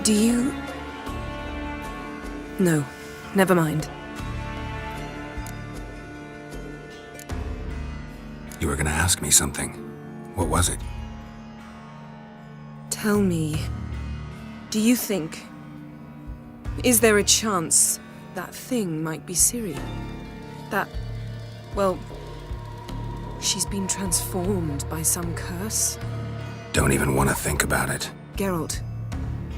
Do you... No, never mind. You were gonna ask me something. What was it? Tell me, do you think... Is there a chance that thing might be Ciri? That... well... she's been transformed by some curse? Don't even want to think about it. Geralt,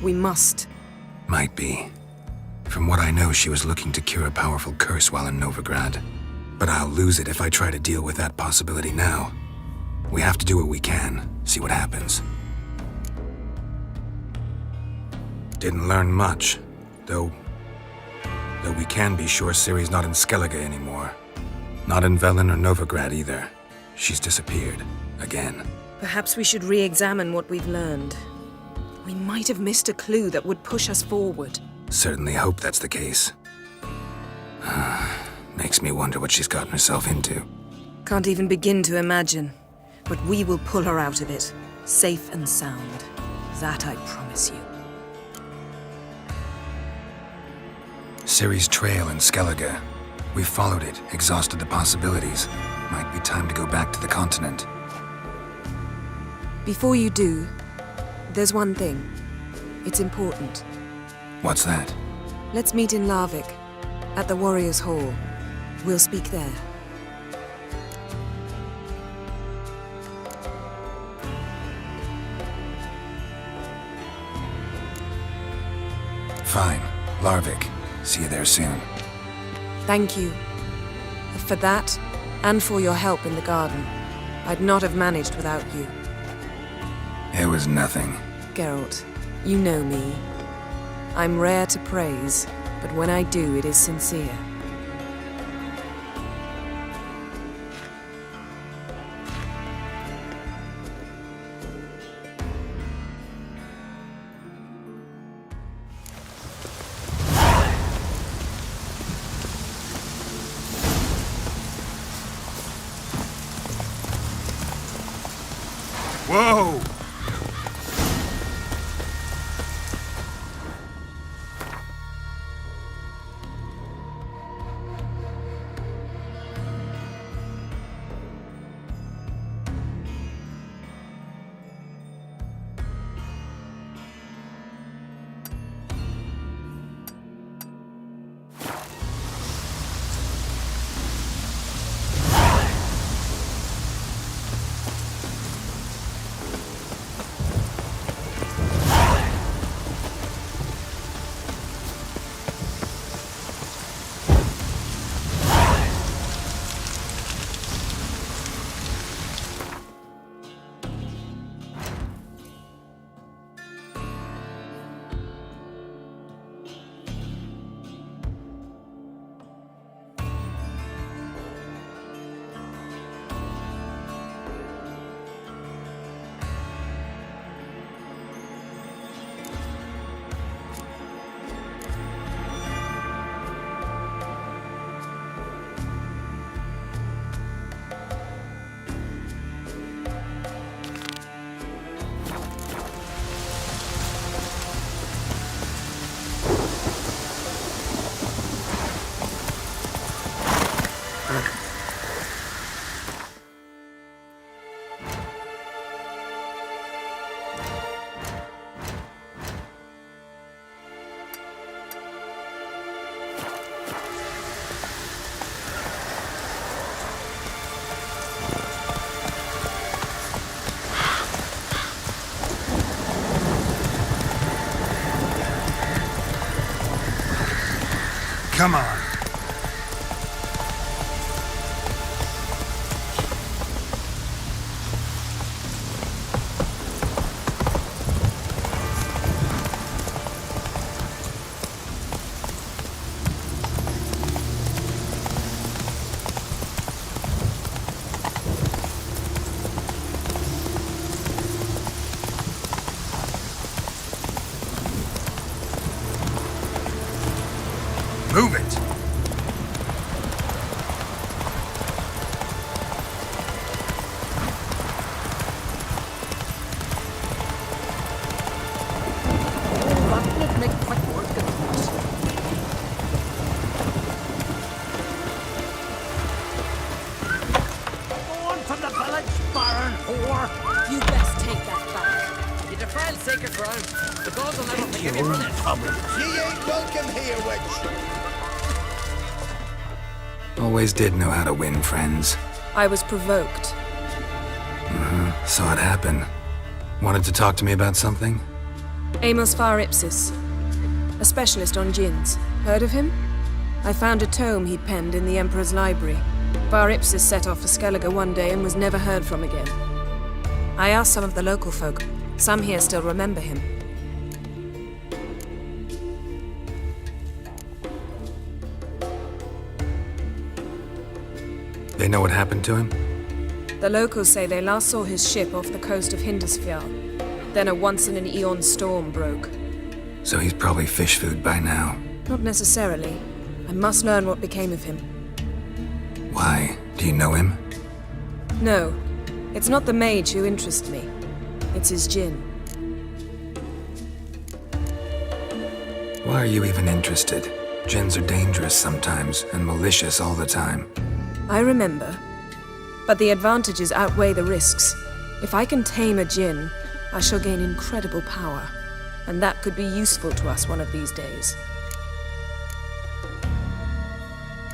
we must. Might be. From what I know, she was looking to cure a powerful curse while in Novigrad. But I'll lose it if I try to deal with that possibility now. We have to do what we can, see what happens. Didn't learn much, though we can be sure Ciri's not in Skellige anymore. Not in Velen or Novigrad either. She's disappeared. Again. Perhaps we should re-examine what we've learned. We might have missed a clue that would push us forward. Certainly hope that's the case. Makes me wonder what she's gotten herself into. Can't even begin to imagine. But we will pull her out of it, safe and sound. That I promise you. Ciri's trail in Skellige. We've followed it, exhausted the possibilities. Might be time to go back to the continent. Before you do, there's one thing. It's important. What's that? Let's meet in Larvik, at the Warriors' Hall. We'll speak there. Fine. Larvik. See you there soon. Thank you. For that, and for your help in the garden. I'd not have managed without you. It was nothing. Geralt, you know me. I'm rare to praise, but when I do, it is sincere. Whoa! Come on. Move it! village, barren whore! You best take that back. You defile sacred ground. The gods will never forgive you for this. Ye ain't welcome here, witch. Always did know how to win friends. I was provoked. Saw it happen. Wanted to talk to me about something? Amos Var Ipsis, a specialist on djinns. Heard of him? I found a tome he'd penned in the Emperor's library. Var Ipsis set off for Skellige one day and was never heard from again. I asked some of the local folk. Some here still remember him. They know what happened to him? The locals say they last saw his ship off the coast of Hindisfjall. Then a once-in-an-eon storm broke. So he's probably fish food by now. Not necessarily. I must learn what became of him. Why? Do you know him? No, it's not the mage who interests me. It's his djinn. Why are you even interested? Djinns are dangerous sometimes, and malicious all the time. I remember. But the advantages outweigh the risks. If I can tame a djinn, I shall gain incredible power. And that could be useful to us one of these days.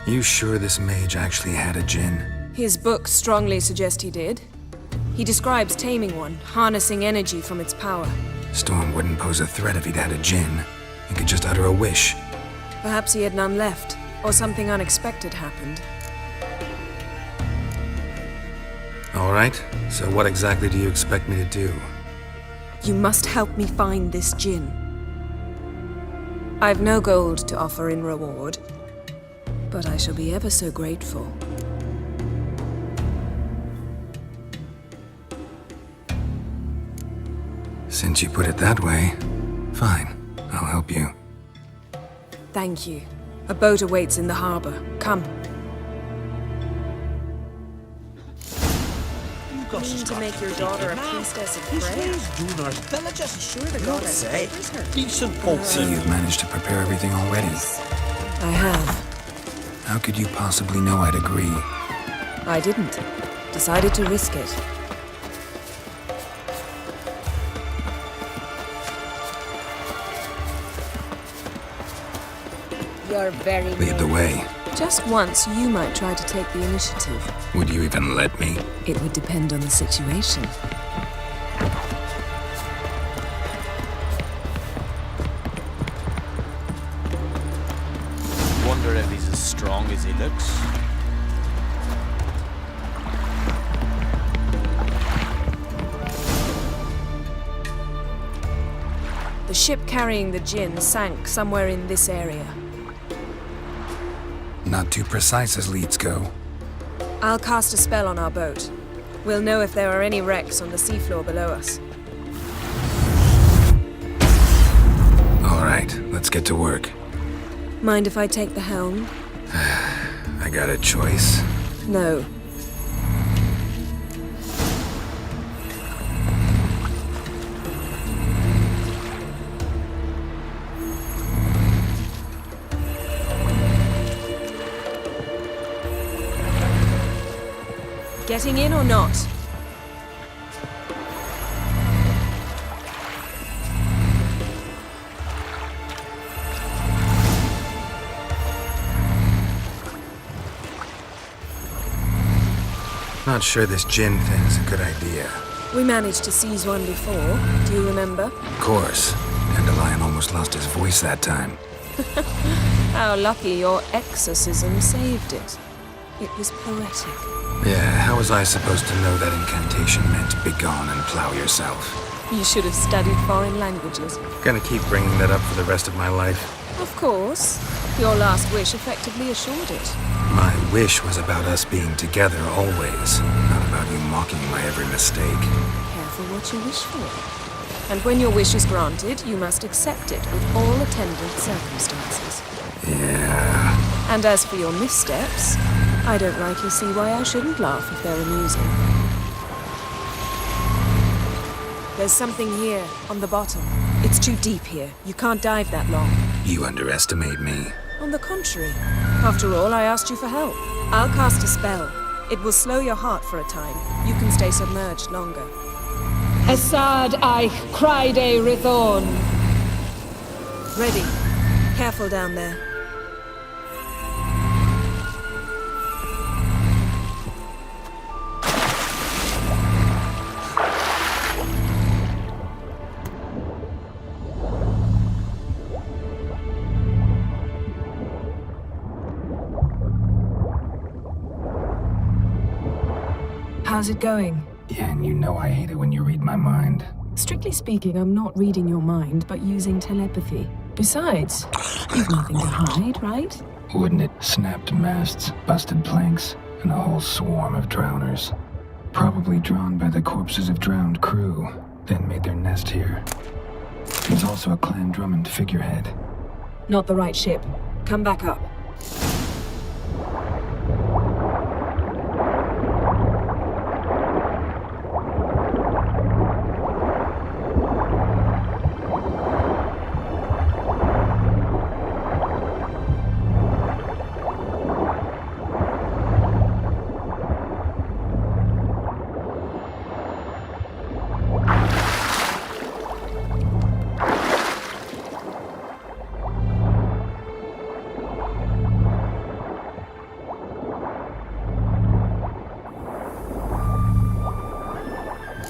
You sure this mage actually had a djinn? His books strongly suggest he did. He describes taming one, harnessing energy from its power. Storm wouldn't pose a threat if he'd had a djinn. He could just utter a wish. Perhaps he had none left, or something unexpected happened. All right, so what exactly do you expect me to do? You must help me find this djinn. I've no gold to offer in reward, but I shall be ever so grateful. Since you put it that way, fine, I'll help you. Thank you. A boat awaits in the harbor. Come. You mean to make your daughter a priestess of prayer? Sure, the goddess say. favors her. Decent folk. So you've managed to prepare everything already? I have. How could you possibly know I'd agree? I didn't. Decided to risk it. You're very Lead the way. Just once, you might try to take the initiative. Would you even let me? It would depend on the situation. Wonder if he's as strong as he looks. The ship carrying the djinn sank somewhere in this area. Not too precise as leads go. I'll cast a spell on our boat. We'll know if there are any wrecks on the seafloor below us. All right, let's get to work. Mind if I take the helm? I got a choice. No. Getting in or not? Not sure this djinn thing's a good idea. We managed to seize one before. Do you remember? Of course. Dandelion almost lost his voice that time. How lucky your exorcism saved it. It was poetic. Yeah, how was I supposed to know that incantation meant begone and plow yourself? You should have studied foreign languages. Gonna keep bringing that up for the rest of my life. Of course. Your last wish effectively assured it. My wish was about us being together always, not about you mocking my every mistake. Careful what you wish for. And when your wish is granted, you must accept it with all attendant circumstances. Yeah. And as for your missteps, I don't rightly see why I shouldn't laugh if they're amusing. There's something here, on the bottom. It's too deep here. You can't dive that long. You underestimate me. On the contrary. After all, I asked you for help. I'll cast a spell. It will slow your heart for a time. You can stay submerged longer. Assad eich craide rithon. Ready. Careful down there. How's it going? Yeah, and you know I hate it when you read my mind. Strictly speaking, I'm not reading your mind, but using telepathy. Besides, you've nothing to hide, right? Wouldn't it? Snapped masts, busted planks, and a whole swarm of drowners. Probably drawn by the corpses of drowned crew, then made their nest here. There's also a Clan Drummond figurehead. Not the right ship. Come back up.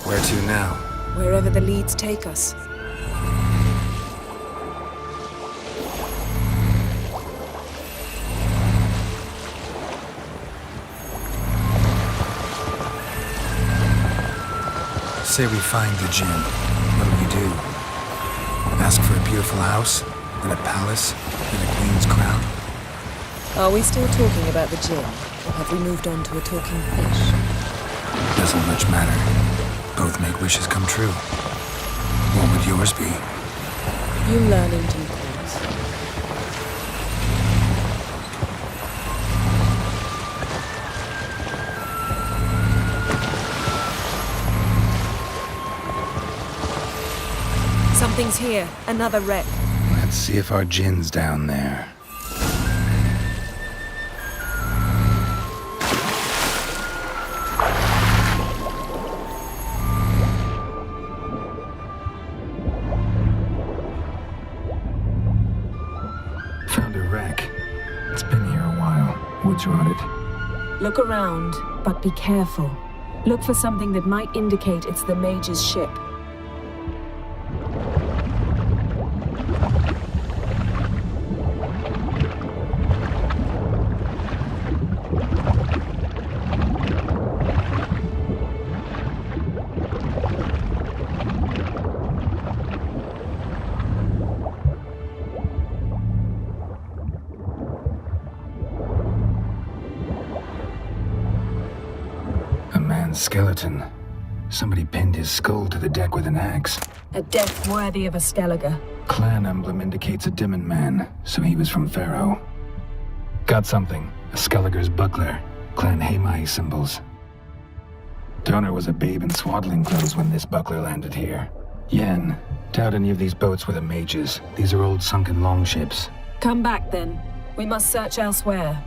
Where to now? Wherever the leads take us. Say we find the djinn. What do we do? Ask for a beautiful house, and a palace, and a queen's crown? Are we still talking about the djinn, or have we moved on to a talking fish? Doesn't much matter. Both make wishes come true. What would yours be? You learn in due course. Something's here. Another wreck. Let's see if our djinn's down there. Found a wreck. It's been here a while. Wood's rotted. Look around, but be careful. Look for something that might indicate it's the mage's ship. Skeleton. Somebody pinned his skull to the deck with an axe. A death worthy of a Skelliger. Clan emblem indicates a Dimon man, so he was from Pharaoh. Got something. A Skelliger's buckler. Clan Hamai symbols. Donor was a babe in swaddling clothes when this buckler landed here. Yen, doubt any of these boats were the mages. These are old sunken longships. Come back then. We must search elsewhere.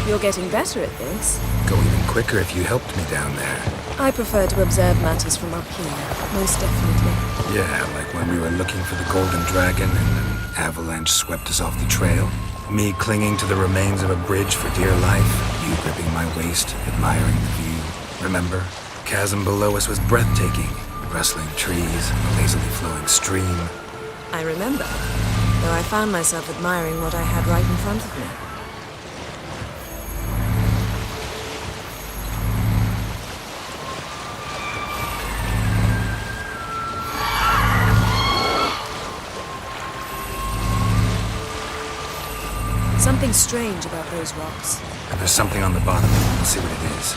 You're getting better at this. Go even quicker if you helped me down there. I prefer to observe matters from up here, most definitely. Yeah, like when we were looking for the Golden Dragon and an avalanche swept us off the trail. Me clinging to the remains of a bridge for dear life. You gripping my waist, admiring the view. Remember? Chasm below us was breathtaking. Rustling trees, a lazily flowing stream. I remember, though I found myself admiring what I had right in front of me. Something strange about those rocks. And there's something on the bottom. We'll see what it is.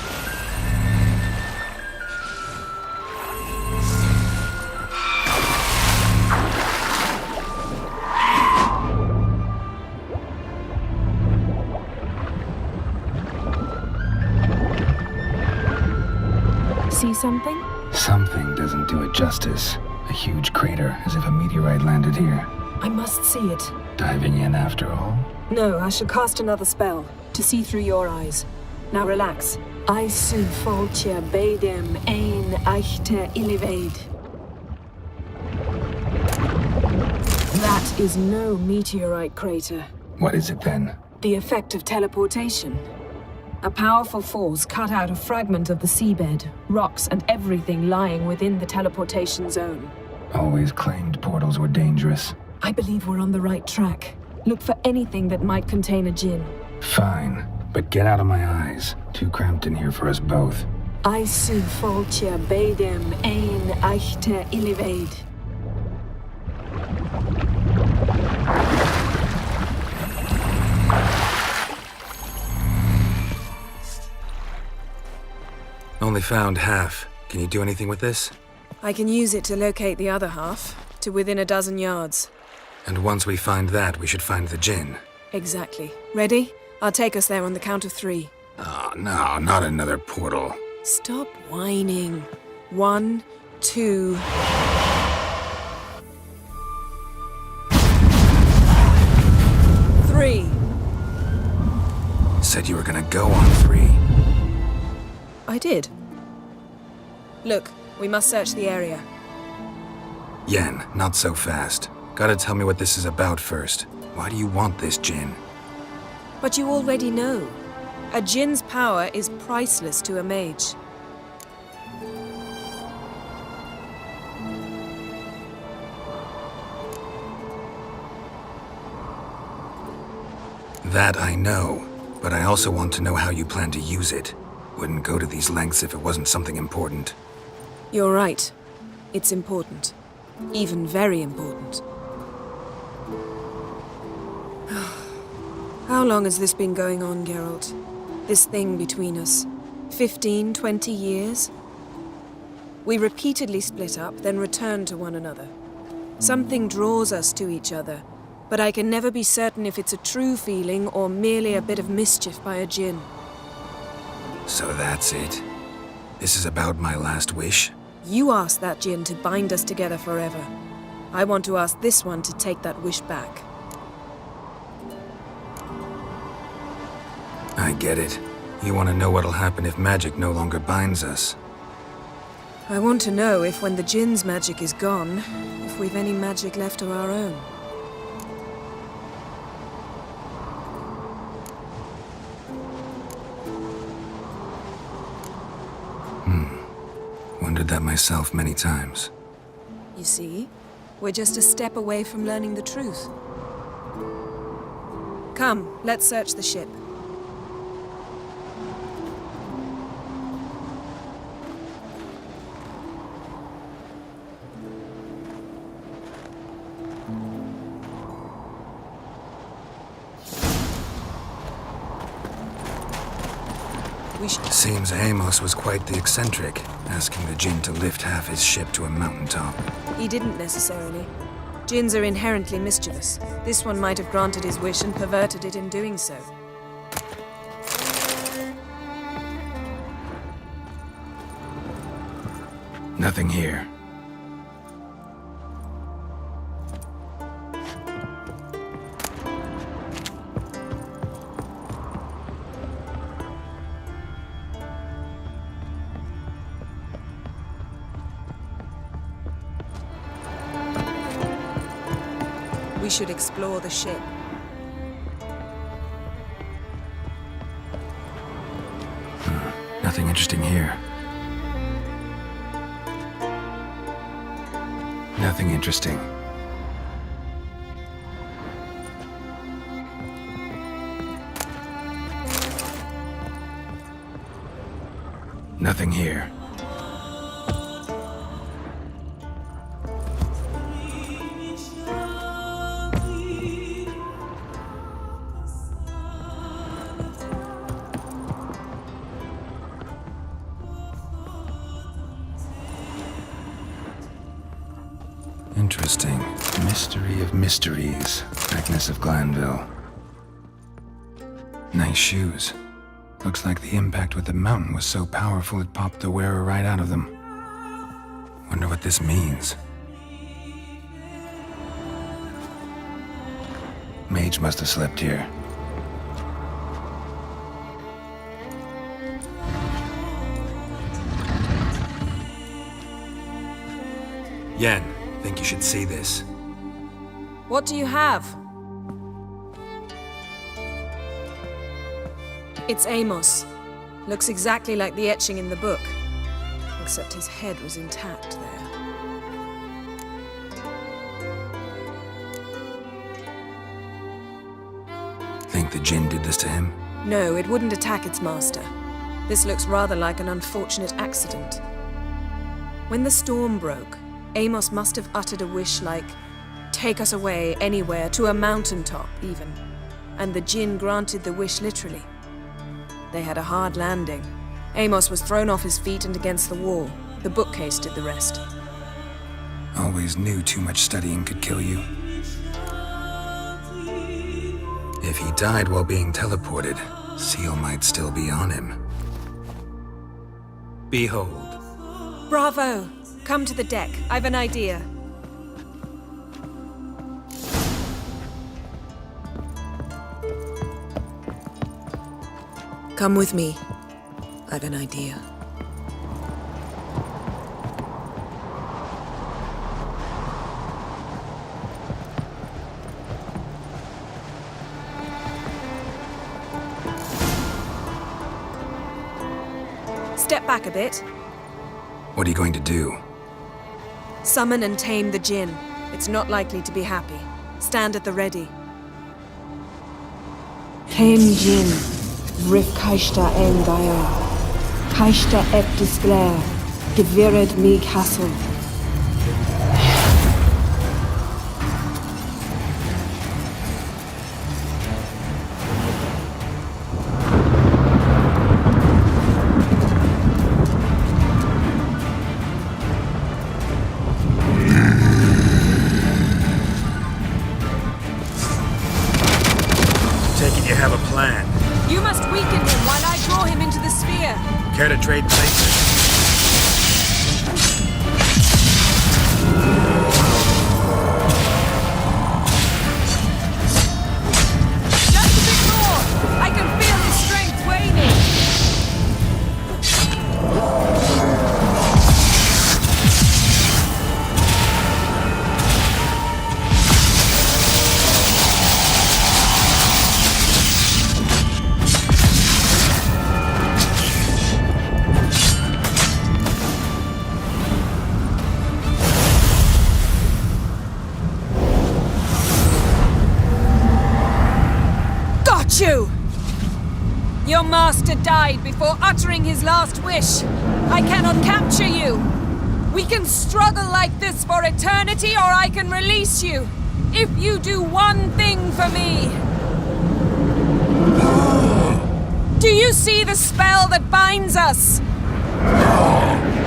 see something? Something doesn't do it justice. A huge crater, as if a meteorite landed here. I must see it. Diving in after all? No, I should cast another spell to see through your eyes. Now relax. I su foltje bedem ein echte ilivaid. That is no meteorite crater. What is it then? The effect of teleportation. A powerful force cut out a fragment of the seabed, rocks and everything lying within the teleportation zone. Always claimed portals were dangerous. I believe we're on the right track. Look for anything that might contain a djinn. Fine, but get out of my eyes. Too cramped in here for us both. I su foltje bedem ein echte ilivaid. Only found half. Can you do anything with this? I can use it to locate the other half, to within a dozen yards. And once we find that, we should find the djinn. Exactly. Ready? I'll take us there on the count of 3. Oh, no, not another portal. Stop whining. 1, 2... Three. Said you were gonna go on 3. I did. Look, we must search the area. Yen, not so fast. Gotta tell me what this is about first. Why do you want this djinn? But you already know. A djinn's power is priceless to a mage. That I know, but I also want to know how you plan to use it. Wouldn't go to these lengths if it wasn't something important. You're right. It's important. Even very important. How long has this been going on, Geralt? This thing between us? 15, 20 years? We repeatedly split up, then returned to one another. Something draws us to each other, but I can never be certain if it's a true feeling or merely a bit of mischief by a djinn. So that's it. This is about my last wish? You asked that djinn to bind us together forever. I want to ask this one to take that wish back. I get it. You want to know what'll happen if magic no longer binds us. I want to know if when the djinn's magic is gone, if we've any magic left of our own. Wondered that myself many times. You see, we're just a step away from learning the truth. Come, let's search the ship. Seems Amos was quite the eccentric, asking the djinn to lift half his ship to a mountaintop. He didn't necessarily. Djinns are inherently mischievous. This one might have granted his wish and perverted it in doing so. Nothing here. We should explore the ship. Nothing interesting here. Nothing interesting. Nothing here. Interesting. Mystery of mysteries. Agnes of Glanville. Nice shoes. Looks like the impact with the mountain was so powerful it popped the wearer right out of them. Wonder what this means. Mage must have slept here. Yen, think you should see this. What do you have? It's Amos. Looks exactly like the etching in the book. Except his head was intact there. Think the djinn did this to him? No, it wouldn't attack its master. This looks rather like an unfortunate accident. When the storm broke, Amos must have uttered a wish like, "Take us away, anywhere, to a mountaintop, even." And the djinn granted the wish literally. They had a hard landing. Amos was thrown off his feet and against the wall. The bookcase did the rest. Always knew too much studying could kill you. If he died while being teleported, Seal might still be on him. Behold. Bravo! Come to the deck. I've an idea. Come with me. I've an idea. Step back a bit. What are you going to do? Summon and tame the djinn. It's not likely to be happy. Stand at the ready. Ken Jin, Vrif Kaishta Engaya, Kaishta et Disclair, Devired me Castle. Taking you have a plan. You must weaken him while I draw him into the sphere. Care to trade places? Just a bit more! I can feel his strength waning! You! Your master died before uttering his last wish. I cannot capture you. We can struggle like this for eternity, or I can release you. If you do one thing for me. Do you see the spell that binds us?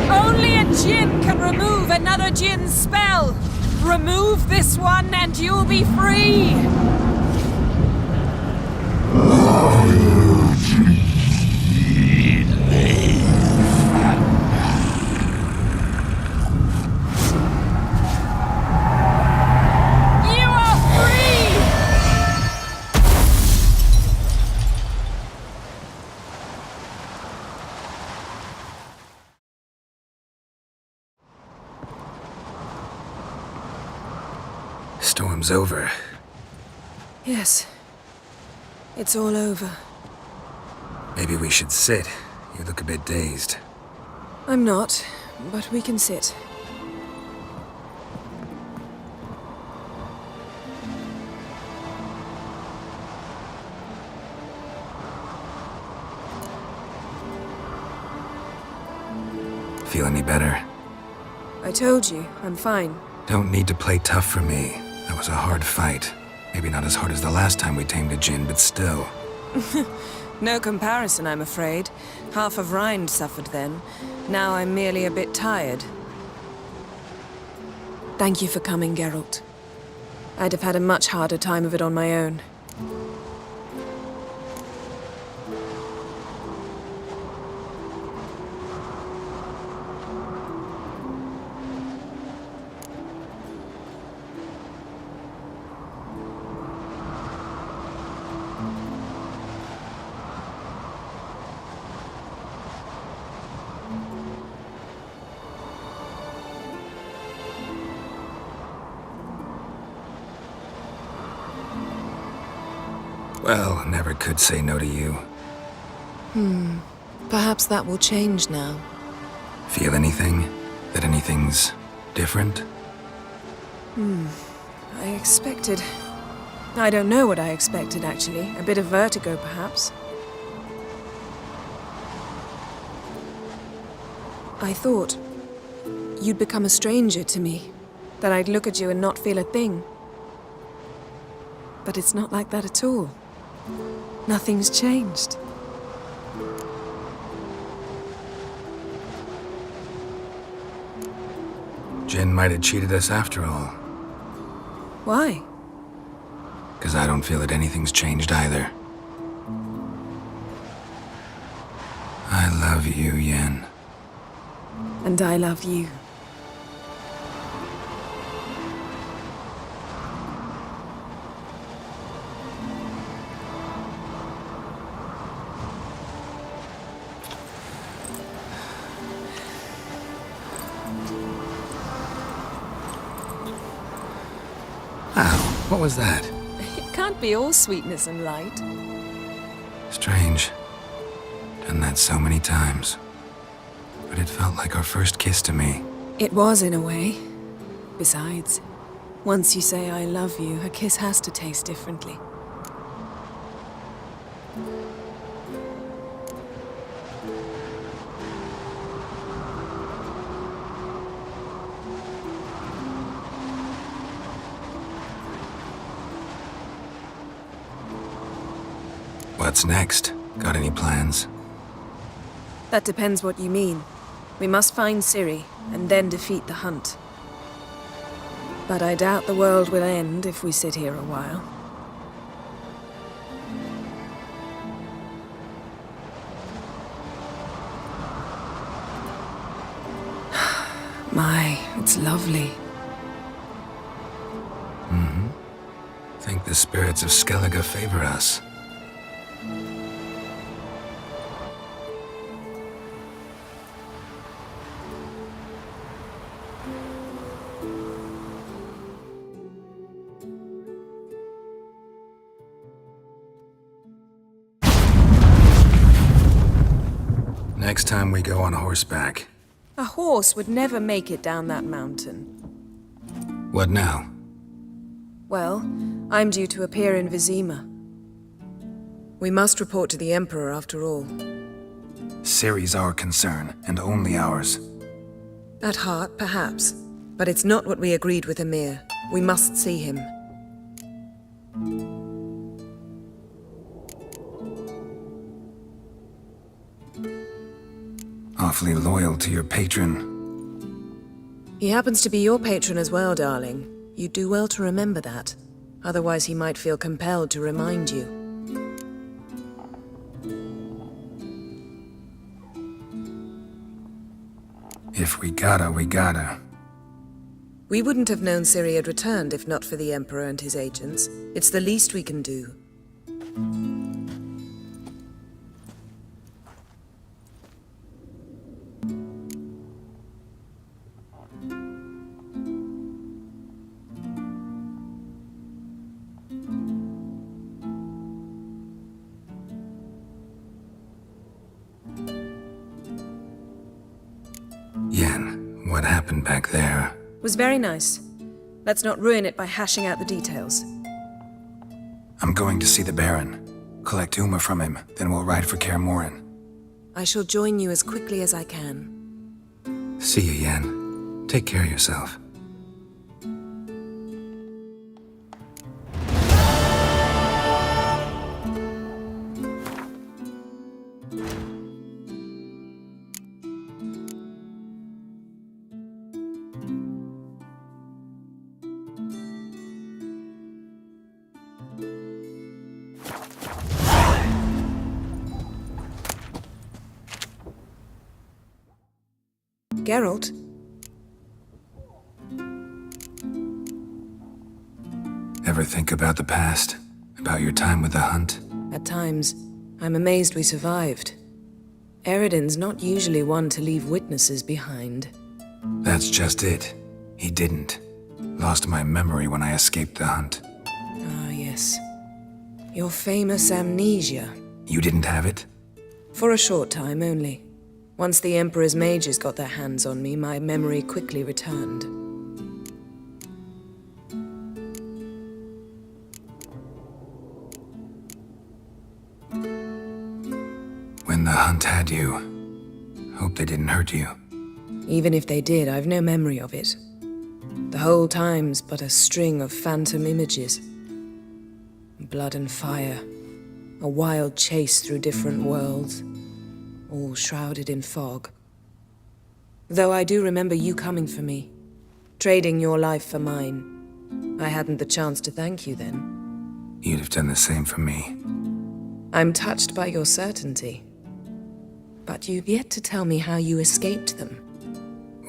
Only a djinn can remove another djinn's spell. Remove this one and you'll be free. Storm's over. Yes. It's all over. Maybe we should sit. You look a bit dazed. I'm not, but we can sit. Feel any better? I told you, I'm fine. Don't need to play tough for me. That was a hard fight. Maybe not as hard as the last time we tamed a djinn, but still. No comparison, I'm afraid. Half of Rind suffered then. Now I'm merely a bit tired. Thank you for coming, Geralt. I'd have had a much harder time of it on my own. Well, never could say no to you. Perhaps that will change now. Feel anything? That anything's different? I expected... I don't know what I expected, actually. A bit of vertigo, perhaps. I thought you'd become a stranger to me, that I'd look at you and not feel a thing. But it's not like that at all. Nothing's changed. Jin might have cheated us after all. Why? Because I don't feel that anything's changed either. I love you, Yen. And I love you. Ow, what was that? It can't be all sweetness and light. Strange. Done that so many times. But it felt like our first kiss to me. It was, in a way. Besides, once you say I love you, a kiss has to taste differently. What's next? Got any plans? That depends what you mean. We must find Ciri, and then defeat the hunt. But I doubt the world will end if we sit here a while. My, it's lovely. Think the spirits of Skellige favor us. Next time we go on horseback. A horse would never make it down that mountain. What now? Well, I'm due to appear in Vizima. We must report to the Emperor after all. Ciri's our concern, and only ours. At heart, perhaps. But it's not what we agreed with Emir. We must see him. Awfully loyal to your patron. He happens to be your patron as well, darling. You'd do well to remember that. Otherwise he might feel compelled to remind you. If we gotta, we gotta. We wouldn't have known Ciri had returned if not for the Emperor and his agents. It's the least we can do. Yen, what happened back there? Was very nice. Let's not ruin it by hashing out the details. I'm going to see the Baron. Collect Uma from him, then we'll ride for Kaer Morhen. I shall join you as quickly as I can. See you, Yen. Take care of yourself. Geralt? Ever think about the past? About your time with the hunt? At times, I'm amazed we survived. Eredin's not usually one to leave witnesses behind. That's just it. He didn't. Lost my memory when I escaped the hunt. Ah, yes. Your famous amnesia. You didn't have it? For a short time only. Once the Emperor's mages got their hands on me, my memory quickly returned. When the hunt had you, hope they didn't hurt you. Even if they did, I've no memory of it. The whole time's but a string of phantom images. Blood and fire. A wild chase through different worlds. All shrouded in fog. Though I do remember you coming for me. Trading your life for mine. I hadn't the chance to thank you then. You'd have done the same for me. I'm touched by your certainty. But you've yet to tell me how you escaped them.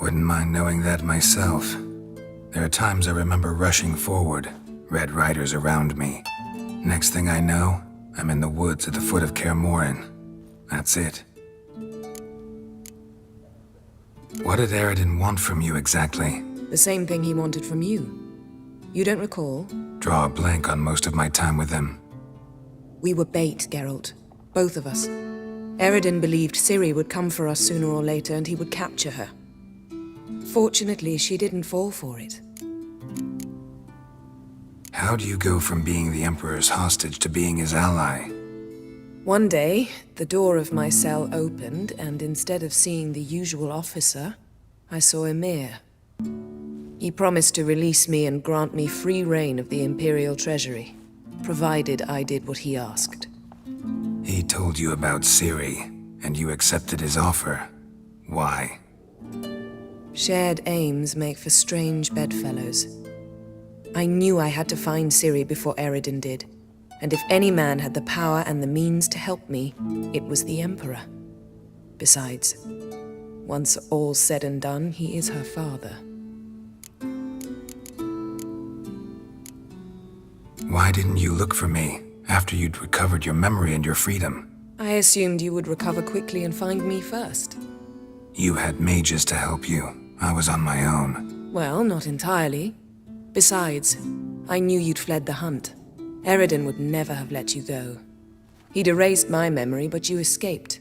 Wouldn't mind knowing that myself. There are times I remember rushing forward, red riders around me. Next thing I know, I'm in the woods at the foot of Kaer Morhen. That's it. What did Eredin want from you exactly? The same thing he wanted from you. You don't recall? Draw a blank on most of my time with him. We were bait, Geralt. Both of us. Eredin believed Ciri would come for us sooner or later and he would capture her. Fortunately, she didn't fall for it. How do you go from being the Emperor's hostage to being his ally? One day, the door of my cell opened, and instead of seeing the usual officer, I saw Emir. He promised to release me and grant me free reign of the Imperial Treasury, provided I did what he asked. He told you about Ciri, and you accepted his offer. Why? Shared aims make for strange bedfellows. I knew I had to find Ciri before Eredin did, and if any man had the power and the means to help me, it was the Emperor. Besides, once all's said and done, he is her father. Why didn't you look for me after you'd recovered your memory and your freedom? I assumed you would recover quickly and find me first. You had mages to help you. I was on my own. Well, not entirely. Besides, I knew you'd fled the hunt. Eredin would never have let you go. He'd erased my memory, but you escaped.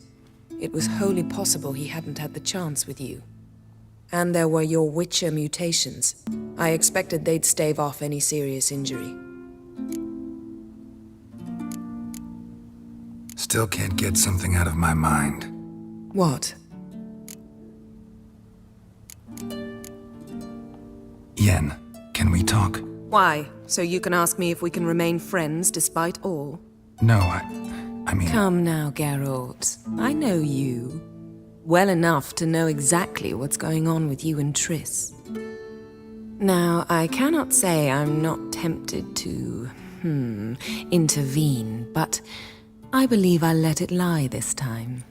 It was wholly possible he hadn't had the chance with you. And there were your Witcher mutations. I expected they'd stave off any serious injury. Still can't get something out of my mind. What? Yen, can we talk? Why? So you can ask me if we can remain friends despite all? No, I mean... Come now, Geralt. I know you. Well enough to know exactly what's going on with you and Triss. Now, I cannot say I'm not tempted to, intervene, but I believe I'll let it lie this time.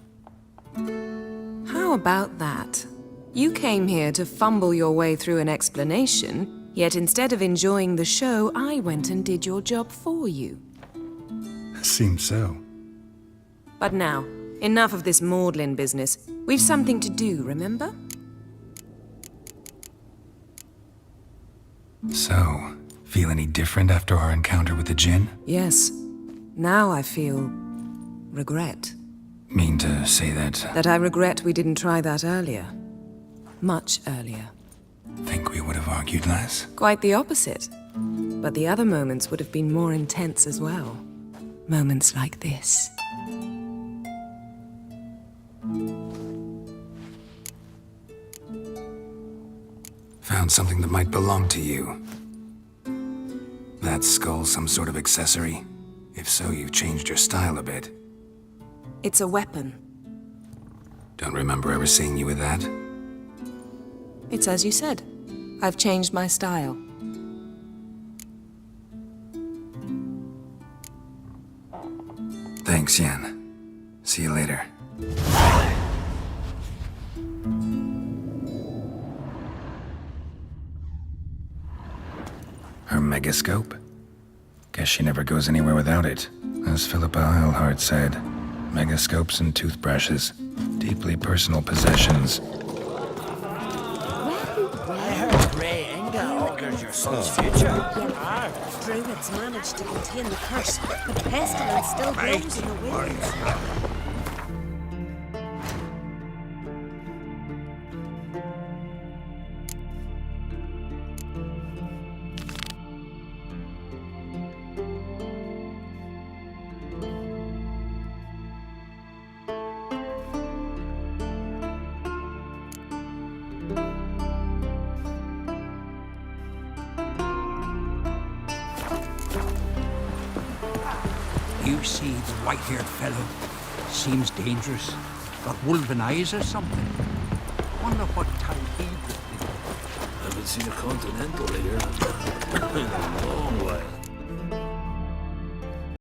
How about that? You came here to fumble your way through an explanation, yet instead of enjoying the show, I went and did your job for you. Seems so. But now, enough of this maudlin business. We've something to do, remember? So, feel any different after our encounter with the Djinn? Yes. Now I feel... regret. Mean to say that... That I regret we didn't try that earlier. Much earlier. Think we would have argued less? Quite the opposite. But the other moments would have been more intense as well. Moments like this. Found something that might belong to you. That skull some sort of accessory? If so, you've changed your style a bit. It's a weapon. Don't remember ever seeing you with that? It's as you said. I've changed my style. Thanks, Yen. See you later. Her megascope? Guess she never goes anywhere without it. As Philippa Eilhart said, megascopes and toothbrushes. Deeply personal possessions. I heard Ray Inga orders your our son's future. Druids managed to contain the curse, but pestilence still blows in the wind. You see the white-haired fellow? Seems dangerous. Got wolven eyes or something. Wonder what type he could be. Haven't seen a continental here in a long while.